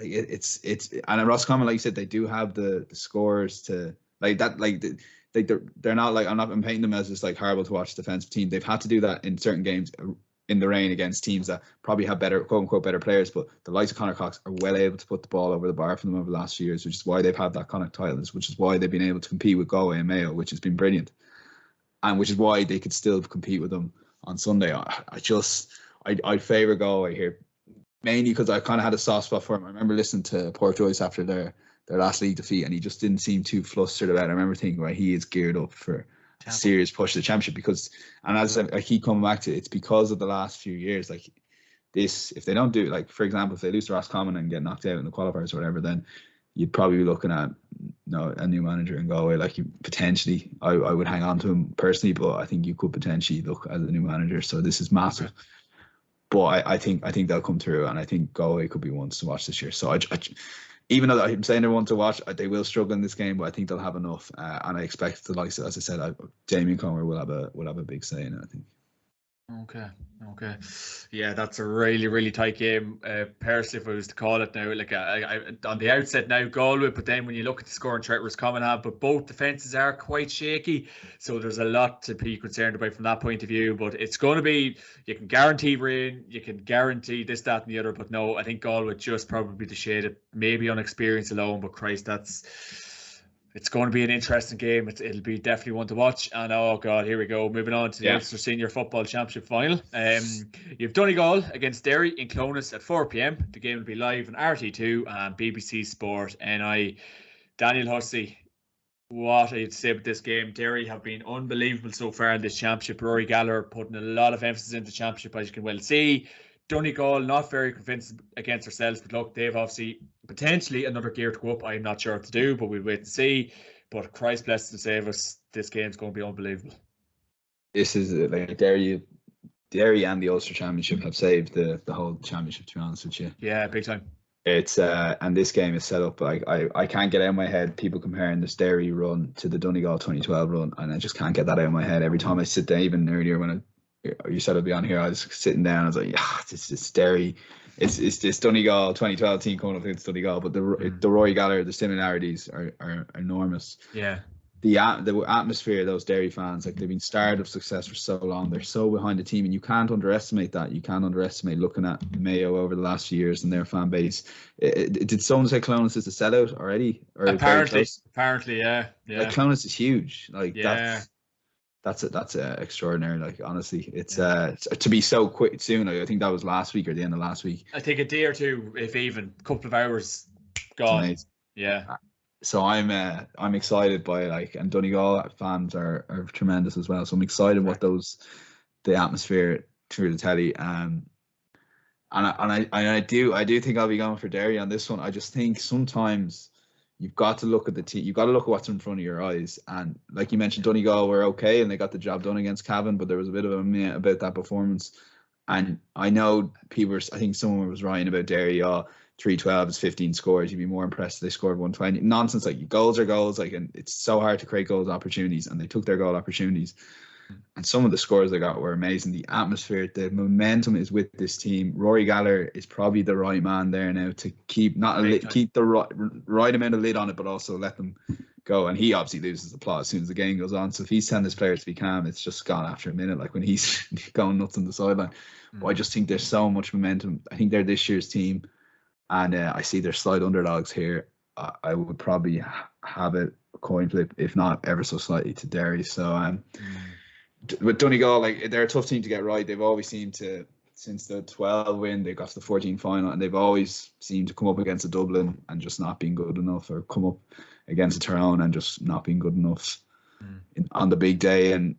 it's and in Roscommon, like you said, they do have the scores to like that. Like they're not like, I'm painting them as this like horrible to watch defensive team. They've had to do that in certain games in the rain against teams that probably have better, quote unquote, better players, but the likes of Conor Cox are well able to put the ball over the bar for them over the last few years, which is why they've had that Connacht title, which is why they've been able to compete with Galway and Mayo, which has been brilliant, and which is why they could still compete with them on Sunday. I'd favour Galway here, mainly because I kind of had a soft spot for him. I remember listening to Port Joyce after their last league defeat, and he just didn't seem too flustered about it. I remember thinking, right, he is geared up for a serious push to the championship, because, and as I keep coming back to it, it's because of the last few years. Like this, if they don't do, like, for example, if they lose to Roscommon and get knocked out in the qualifiers or whatever, then you'd probably be looking at a new manager in Galway. Like, you potentially, I would hang on to him personally, but I think you could potentially look at a new manager. So this is massive. Okay. But I think they'll come through, and I think Galway could be ones to watch this year. So even though I'm saying they're one to watch, they will struggle in this game, but I think they'll have enough. And I expect, as I said, Damien Comer will have a big say in it, I think. Okay. Yeah, that's a really, really tight game. Personally, if I was to call it now, like I on the outset now, Galway, but then when you look at the scoring chart, Roscommon have, but both defences are quite shaky, so there's a lot to be concerned about from that point of view. But it's going to be, you can guarantee rain, you can guarantee this, that, and the other, but no, I think Galway just probably the shade of maybe on experience alone. But Christ, it's going to be an interesting game. It'll be definitely one to watch. And oh God, here we go. Moving on to the Ulster Senior Football Championship final. You've Donegal against Derry in Clones at 4 p.m. The game will be live on RT2 and BBC Sport NI. Daniel Hussey, what are you to say about this game? Derry have been unbelievable so far in this championship. Rory Gallagher putting a lot of emphasis into the championship, as you can well see. Donegal not very convinced against ourselves, but look, they've obviously potentially another gear to go up. I'm not sure what to do, but we'll wait and see. But Christ bless and save us, this game's going to be unbelievable. This is like Derry and the Ulster Championship have saved the whole championship, to be honest with you. Yeah, big time. It's and this game is set up like I can't get out of my head people comparing this Derry run to the Donegal 2012 run, and I just can't get that out of my head. Every time I sit down, even earlier when you said I'd be on here, I was sitting down, I was like, yeah, it's Derry. It's this Donegal 2012 team coming up against Donegal, but the Rory Gallagher, the similarities are enormous. Yeah. The atmosphere of those Derry fans, like, they've been starved of success for so long. They're so behind the team, and you can't underestimate that. You can't underestimate looking at Mayo over the last few years and their fan base. Did someone say Clones is a sellout already? Or apparently, yeah. Like, Clones is huge. Like, yeah. That's extraordinary. Like, honestly, it's to be so quick soon. I think that was last week or the end of last week. I think a day or two, if even a couple of hours gone. Yeah. So I'm excited by it, like, and Donegal fans are tremendous as well. So I'm excited what the atmosphere through the telly. And I do think I'll be going for Derry on this one. I just think sometimes, you've got to look at the team. You've got to look at what's in front of your eyes. And like you mentioned, Donegal were okay and they got the job done against Cavan, but there was a bit of a meh about that performance. And I know I think someone was writing about Derry, 312 is 15 scores. You'd be more impressed if they scored 120. Nonsense. Like, goals are goals. Like, and it's so hard to create goals opportunities, and they took their goal opportunities. And some of the scores they got were amazing. The atmosphere, the momentum is with this team. Rory Gallagher is probably the right man there now to keep keep the right amount of lid on it, but also let them go. And he obviously loses the plot as soon as the game goes on. So if he's telling his players to be calm, it's just gone after a minute. Like when he's going nuts on the sideline. But I just think there's so much momentum. I think they're this year's team, and I see they're slight underdogs here. I would probably have it a coin flip, if not ever so slightly, to Derry. So with Donegal, like, they're a tough team to get right. They've always seemed to, since the 12 win, they got to the 14 final, and they've always seemed to come up against a Dublin and just not being good enough, or come up against a Tyrone and just not being good enough on the big day. And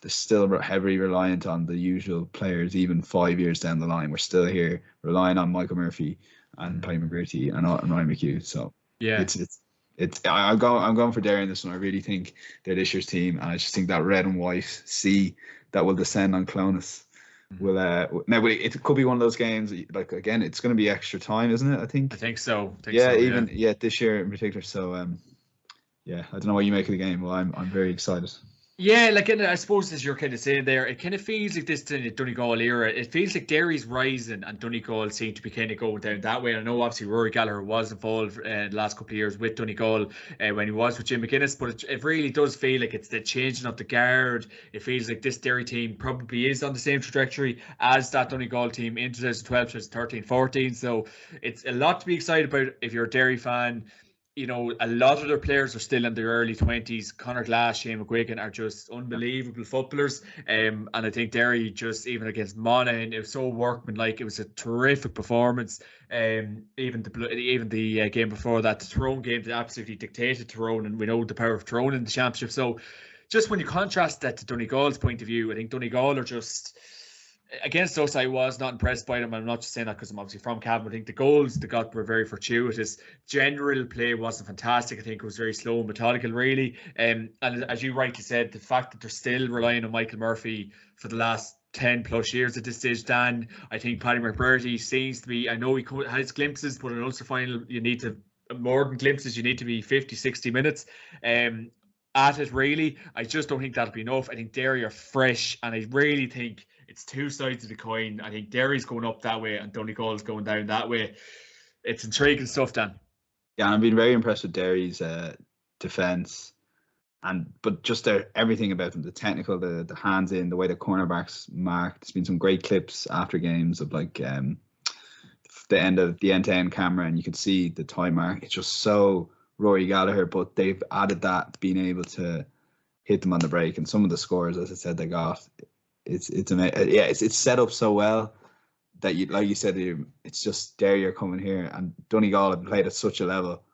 they're still heavily reliant on the usual players, even 5 years down the line. We're still here relying on Michael Murphy and Paddy McGreevy and Ryan McHugh. So yeah, I'm going for Derry in this one. I really think they're this year's team, and I just think that red and white sea that will descend on Clonus will now it could be one of those games. Like, again, it's going to be extra time, isn't it? I think so. This year in particular. So I don't know what you make of the game. Well, I'm very excited. Yeah, like, I suppose, as you're kind of saying there, it kind of feels like this Donegal era. It feels like Derry's rising and Donegal seem to be kind of going down that way. And I know obviously Rory Gallagher was involved in the last couple of years with Donegal when he was with Jim McGuinness, but it really does feel like it's the changing of the guard. It feels like this Derry team probably is on the same trajectory as that Donegal team in 2012, 2013, 14. So it's a lot to be excited about if you're a Derry fan. You know, a lot of their players are still in their early 20s. Conor Glass, Shane McGuigan are just unbelievable footballers. And I think Derry, just even against Monaghan, it was so workmanlike. It was a terrific performance. Even the game before that, the Tyrone game, that absolutely dictated Tyrone, and we know the power of Tyrone in the championship. So just when you contrast that to Donegal's point of view, I think Donegal are just... Against us, I was not impressed by them. I'm not just saying that because I'm obviously from Cavan. I think the goals they got were very fortuitous. General play wasn't fantastic. I think it was very slow and methodical, really. And as you rightly said, the fact that they're still relying on Michael Murphy for the last 10 plus years at this stage, Dan, I think Paddy McGreevy seems to be, I know he has glimpses, but in Ulster final, you need to, more than glimpses, you need to be 50, 60 minutes. At it, really. I just don't think that'll be enough. I think Derry are fresh, and I really think it's two sides of the coin. I think Derry's going up that way and Donegal's going down that way. It's intriguing stuff, Dan. Yeah, I've been very impressed with Derry's defence, but just everything about them, the technical, the hands in, the way the cornerbacks mark. There's been some great clips after games of like the end-to-end camera, and you could see the time mark. It's just so Rory Gallagher, but they've added that, being able to hit them on the break, and some of the scores, as I said, they got. It's amazing. Yeah, it's set up so well that like you said, it's just Derry are coming here, and Donegal have played at such a level,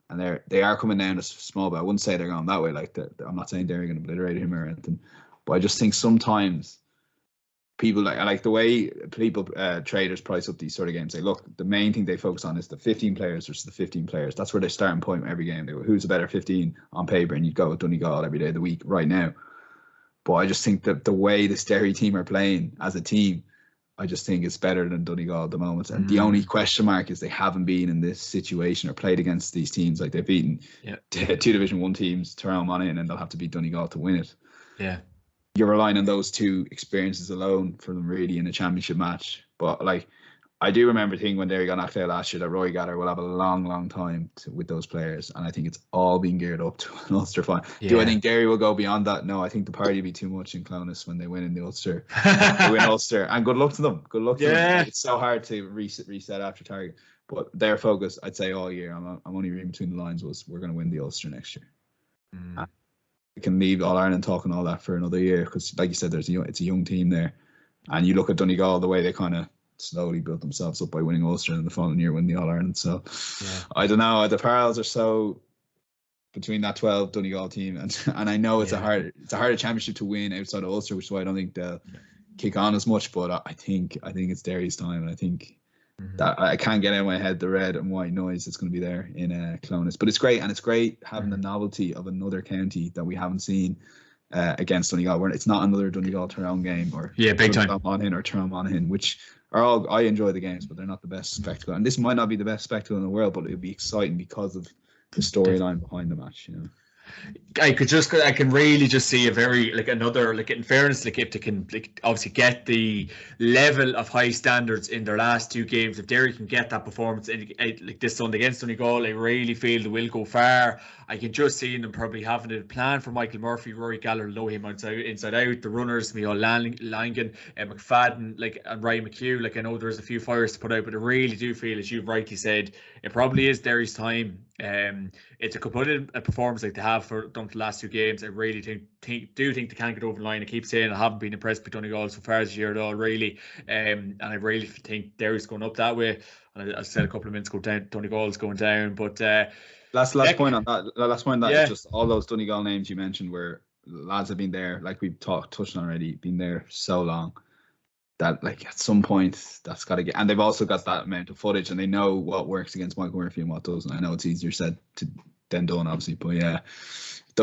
and they are coming down a small bit. I wouldn't say they're going that way. Like, I'm not saying Derry are going to obliterate him or anything, but I just think sometimes people like the way traders price up these sort of games. They look, the main thing they focus on is the 15 players versus the 15 players. That's where their starting point every game. They go, who's a better 15 on paper, and you'd go with Donegal every day of the week right now. But I just think that the way this Derry team are playing as a team, I just think it's better than Donegal at the moment. And the only question mark is they haven't been in this situation or played against these teams. Like, they've beaten two Division 1 teams, Tyrone, Monaghan, and they'll have to beat Donegal to win it. Yeah. You're relying on those two experiences alone for them, really, in a championship match. But like, I do remember thinking when Derry got knocked out last year that Roy Gallagher will have a long, long time with those players, and I think it's all being geared up to an Ulster final. Yeah. Do I think Derry will go beyond that? No, I think the party will be too much in Clonus when they win in the Ulster. They win Ulster, and good luck to them. Good luck to them. It's so hard to reset after Target, but their focus, I'd say, all year, I'm only reading between the lines, was we're going to win the Ulster next year. We can leave All Ireland talk and all that for another year, because, like you said, it's a young team there, and you look at Donegal, the way they kind of slowly built themselves up by winning Ulster, and the following year win the All Ireland. So I don't know. The parallels are so between that 12 Donegal team, and I know it's a harder championship to win outside of Ulster, which is why I don't think they'll kick on as much. But I think it's Derry's time, and I think that I can't get out of my head the red and white noise that's going to be there in Clones. But it's great, and it's great having the novelty of another county that we haven't seen against Donegal. Where it's not another Donegal Tyrone game or big time Monaghan or Tyrone Monaghan, which are all, I enjoy the games, but they're not the best spectacle. And this might not be the best spectacle in the world, but it'll be exciting because of the storyline behind the match. I can really just see a very another in fairness, if they can obviously get the level of high standards in their last two games, if Derry can get that performance like this Sunday against Donegal, I really feel they will go far. I can just see them probably having a plan for Michael Murphy, Rory Gallagher, know him inside out, the runners, Michael Langan, McFadden, and Ryan McHugh. I know there's a few fires to put out, but I really do feel, as you've rightly said, it probably is Derry's time. It's a competitive performance like they have done for the last two games. I really think they can't get over the line. I keep saying I haven't been impressed with Donegal so far this year at all, really. And I really think Derry's going up that way. And I said a couple of minutes ago, Donegal's going down. But last point on that. Last point on that is just all those Donegal names you mentioned where lads have been there, like we've touched on already, been there so long that at some point that's got to get, and they've also got that amount of footage and they know what works against Michael Murphy and what doesn't. I know it's easier said than done, obviously, but yeah,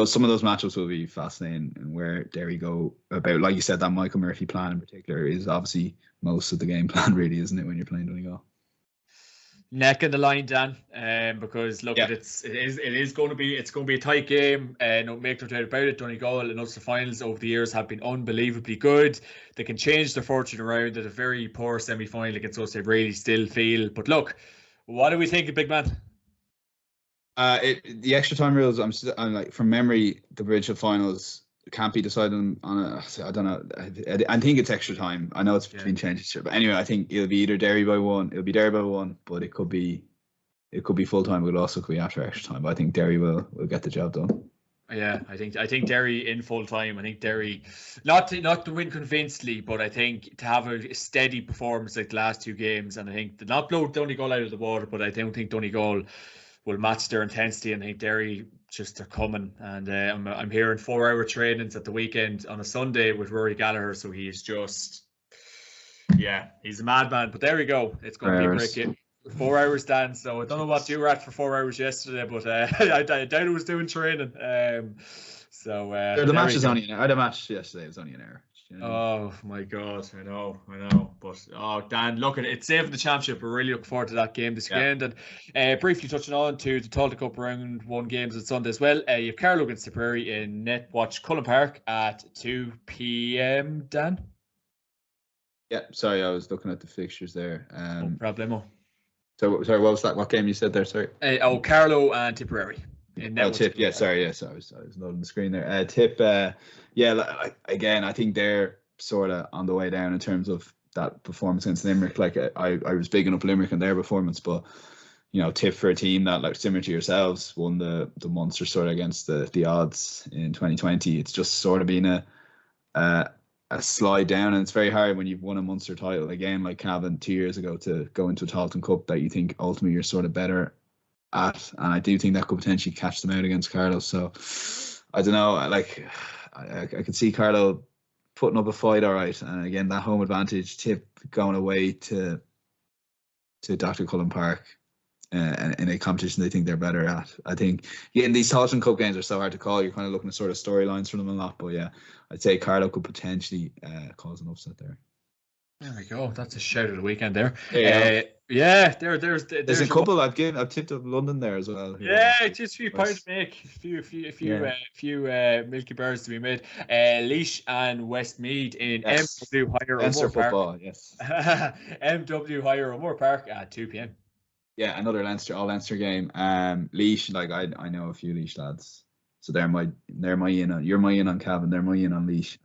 some of those matchups will be fascinating, and where Derry go about, like you said, that Michael Murphy plan in particular is obviously most of the game plan, really, isn't it, when you're playing Donegal? Neck in the line, Dan, because look, it is going to be a tight game, no make no doubt about it. Donegal in Ulster finals over the years have been unbelievably good. They can change their fortune around at a very poor semi-final against us. They really still feel. But look, what do we think, big man? The extra time rules. I'm like, from memory, the provincial finals can't be decided on I don't know. I think it's extra time. I know it's been changed this year, but anyway, I think it'll be either Derry by one. It'll be Derry by one, but it could be full time. It could also be after extra time. But I think Derry will get the job done. Yeah, I think Derry in full time. I think Derry not to win convincingly, but I think to have a steady performance like the last two games, and I think to not blow Donegal out of the water, but I don't think Donegal will match their intensity, and I think Derry just are coming. And I'm hearing 4-hour trainings at the weekend on a Sunday with Rory Gallagher, so he's just he's a madman. But there we go. It's going to be a great game. 4 hours, Dan. So I don't know what you were at for 4 hours yesterday, but I doubt it was doing training. The match is only an hour. I had a match yesterday. It was only an hour. Oh my God, I know. But Dan, look, it's saving the championship. We're really looking forward to that game this weekend. And briefly touching on to the Tailteann Cup round one games on Sunday as well. You have Carlow against Tipperary in Netwatch Cullen Park at 2 p.m. Dan. Yeah, sorry, I was looking at the fixtures there. No problemo. So sorry, what was that? What game you said there? Sorry. Carlow and Tipperary. Tip, sorry, I was loading the screen there. Tip, again, I think they're sort of on the way down in terms of that performance against Limerick. I was bigging up Limerick and their performance, but Tip, for a team that, similar to yourselves, won the Munster sort of against the odds in 2020. It's just sort of been a slide down, and it's very hard when you've won a Munster title again, like Cavan 2 years ago, to go into a Tailteann Cup that you think ultimately you're sort of better at, and I do think that could potentially catch them out against Carlow. So I don't know, I could see Carlow putting up a fight, all right, and again that home advantage, Tip going away to Dr. Cullen Park in a competition they think they're better at. I think these Tailteann Cup games are so hard to call. You're kind of looking at sort of storylines from them a lot, but I'd say Carlow could potentially cause an upset there. There we go. That's a shout of the weekend there. There's a couple I've tipped up London there as well. Yeah, just a few points to make. A few Milky Bars to be made. Laois and Westmeath in MW Higher O'Moore Park. Yes. MW Higher O'Moore Park at 2 p.m. Yeah, another all Leinster game. Laois, I know a few Laois lads, so they're my in on. You're my in on Cavan. They're my in on Laois.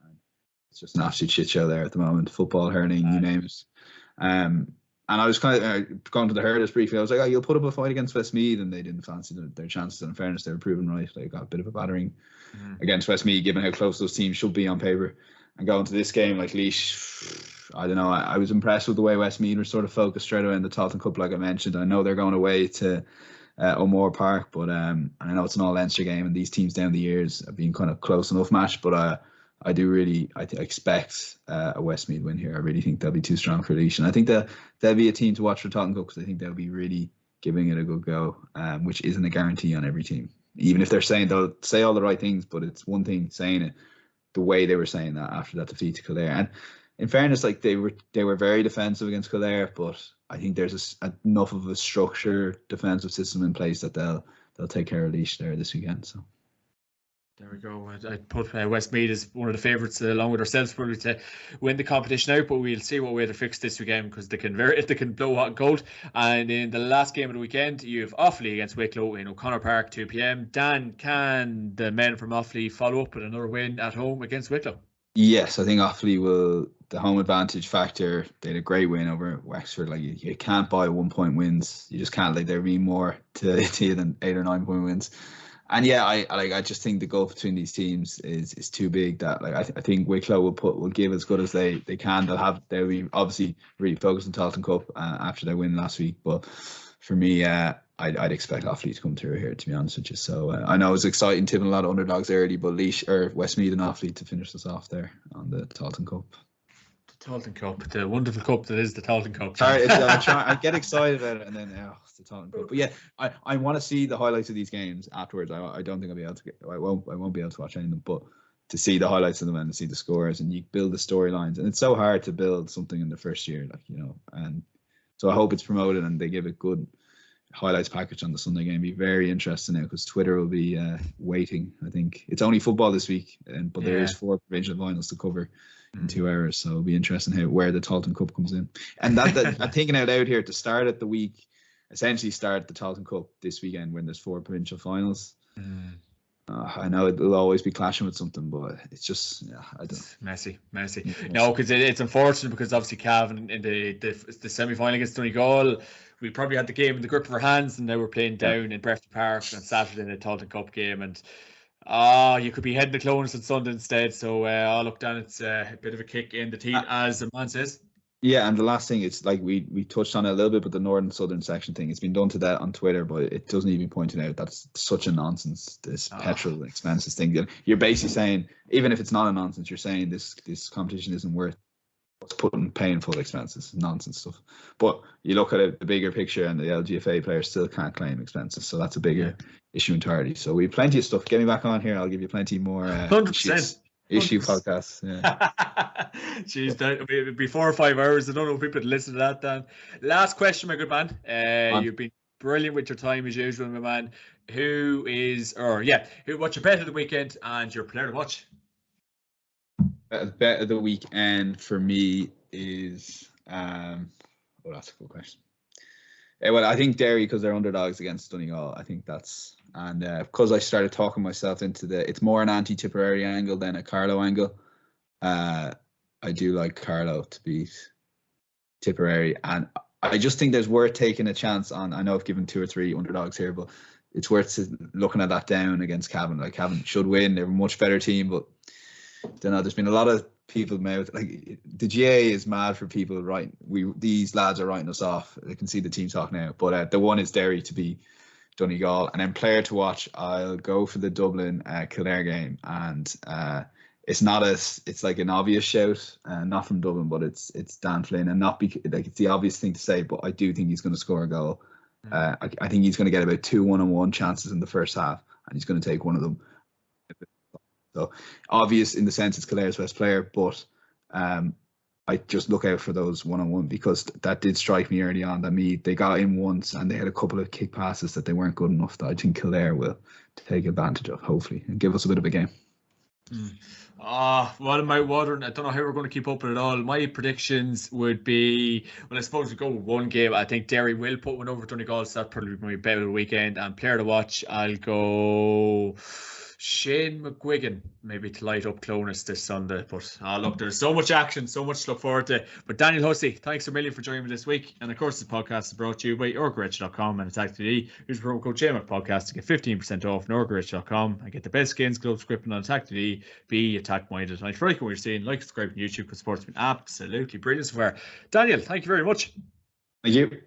It's just an absolute shit show there at the moment. Football, hurling, you name it. And I was kind of going to the hurlers briefly. I was like, you'll put up a fight against Westmeath, and they didn't fancy their chances. And in fairness, they were proven right. They got a bit of a battering against Westmeath, given how close those teams should be on paper. And going to this game, like Laois, I don't know. I was impressed with the way Westmeath were sort of focused straight away in the Tailteann Cup, like I mentioned. I know they're going away to O'Moore Park, but I know it's an all Leinster game, and these teams down the years have been kind of close enough match. But I do really, I expect a Westmeath win here. I really think they'll be too strong for Laois. And I think they'll be a team to watch for Tottenham Cup, because I think they'll be really giving it a good go, which isn't a guarantee on every team. Even if they're saying, they'll say all the right things, but it's one thing saying it the way they were saying that after that defeat to Kildare. And in fairness, like they were very defensive against Kildare, but I think there's enough of a structure defensive system in place that they'll take care of Laois there this weekend. So there we go. I'd put Westmeath as one of the favourites, along with ourselves, probably to win the competition out. But we'll see what way they're fixed this weekend, because they can blow hot and cold. And in the last game of the weekend, you have Offaly against Wicklow in O'Connor Park, 2 p.m. Dan, can the men from Offaly follow up with another win at home against Wicklow? Yes, I think Offaly will. The home advantage factor. They had a great win over Wexford. Like you can't buy 1 point wins. You just can't. Like there be more to you than 8 or 9 point wins. And yeah, I just think the gulf between these teams is too big. That I think Wicklow will give as good as they can. They'll be obviously really focused on Tailteann Cup after their win last week. But for me, I'd expect Offaly to come through here, to be honest with you. So I know it was exciting, tipping a lot of underdogs early, but Westmeath and Offaly to finish us off there on the Tailteann Cup. Tailteann Cup, the wonderful cup that is the Tailteann Cup. Sorry, I get excited about it, and then it's the Tailteann Cup. But yeah, I want to see the highlights of these games afterwards. I don't think I'll be able to I won't be able to watch any of them, but to see the highlights of them and to see the scores, and you build the storylines, and it's so hard to build something in the first year, and so I hope it's promoted and they give a good highlights package on the Sunday game. Be very interesting now, because Twitter will be waiting. I think it's only football this week, but there is 4 provincial finals to cover in 2 hours, so it'll be interesting where the Tailteann Cup comes in. And that I'm thinking out loud here to start at the week, essentially start the Tailteann Cup this weekend when there's 4 provincial finals. I know it'll always be clashing with something, but it's just I don't. It's messy. No, because it's unfortunate, because obviously Cavan in the semi-final against Donegal, we probably had the game in the grip of our hands, and now we're playing down in Breffni Park on Saturday in a Tailteann Cup game, and you could be heading to Clones on Sunday instead. So look, Dan, it's a bit of a kick in the teeth, as the man says. Yeah, and the last thing, it's like we touched on it a little bit, but the northern southern section thing, it's been done to that on Twitter, but it doesn't even point out that's such a nonsense, this petrol expenses thing. You're basically saying, even if it's not a nonsense, you're saying this competition isn't worth paying full expenses. Nonsense stuff. But you look at the bigger picture, and the LGFA players still can't claim expenses, so that's a bigger issue entirely. So we have plenty of stuff. Get me back on here, I'll give you plenty more 100%. Issue podcasts. Yeah. Jeez, it'd be 4 or 5 hours. I don't know if people listen to that, Dan. Last question, my good man. You've been brilliant with your time as usual, my man. What's your bet of the weekend and your player to watch? Bet of the weekend for me is that's a good question. Well, I think Derry, because they're underdogs against Donegal. I think that's, and because I started talking myself into it's more an anti-Tipperary angle than a Carlow angle. I do like Carlow to beat Tipperary, and I just think there's worth taking a chance on. I know I've given 2 or 3 underdogs here, but it's worth looking at that down against Cavan. Like, Cavan should win; they're a much better team, but I don't know. There's been a lot of people like the GA is mad for people writing. These lads are writing us off. They can see the team talk now, but the one is Derry to be Donegal, and then player to watch. I'll go for the Dublin Kildare game, and it's like an obvious shout, not from Dublin, but it's Dan Flynn, and not it's the obvious thing to say, but I do think he's going to score a goal. I think he's going to get about 2 1-on-1 chances in the first half, and he's going to take one of them. So obvious in the sense it's Kildare's best player, but I just look out for those 1-on-1, because that did strike me early on that they got in once and they had a couple of kick passes that they weren't good enough, that I think Kildare will take advantage of, hopefully, and give us a bit of a game. What am I watering? I don't know how we're going to keep up with it all. My predictions would be, well, I suppose we go with one game. I think Derry will put one over Donegal, so that's probably my bet of the weekend. And player to watch, I'll go Shane McGuigan, maybe to light up Clonus this Sunday. But look, there's so much action, so much to look forward to. But Daniel Hussey, thanks a million for joining me this week. And of course, this podcast is brought to you by Orgarich.com and Atak.ie. Use promo code JMAC Podcast to get 15% off on Orgarich.com and get the best skins, gloves, equipment on Atak.ie. Be attack minded. And if you like what you're seeing, like, subscribe on YouTube, because sport's been absolutely brilliant so far. Daniel, thank you very much. Thank you.